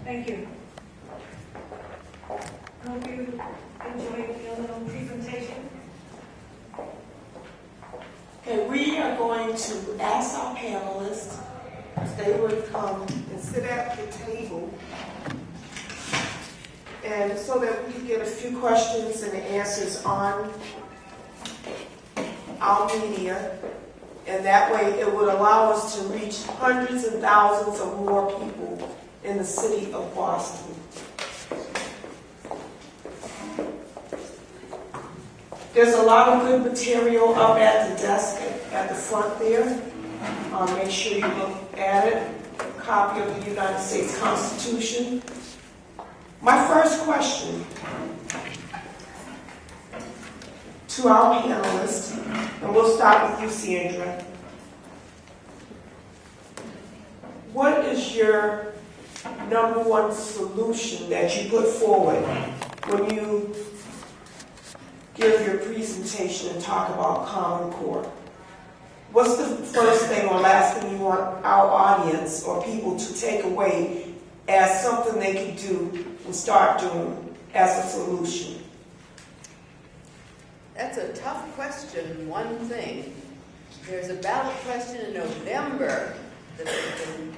Thank you. Hope you enjoyed your little presentation. Okay, we are going to ask our panelists if they would come and sit at the table, and so that we can get a few questions and answers on our media, and that way it would allow us to reach hundreds and thousands of more people in the city of Boston. There's a lot of good material up at the desk at the front there. Make sure you look at it. A copy of the United States Constitution. My first question to our panelists, and we'll start with you, Sandra. What is your number one solution that you put forward when you give your presentation and talk about Common Core? What's the first thing or last thing you want our audience or people to take away as something they can do and start doing as a solution? That's a tough question, one thing. There's a ballot question in November that they can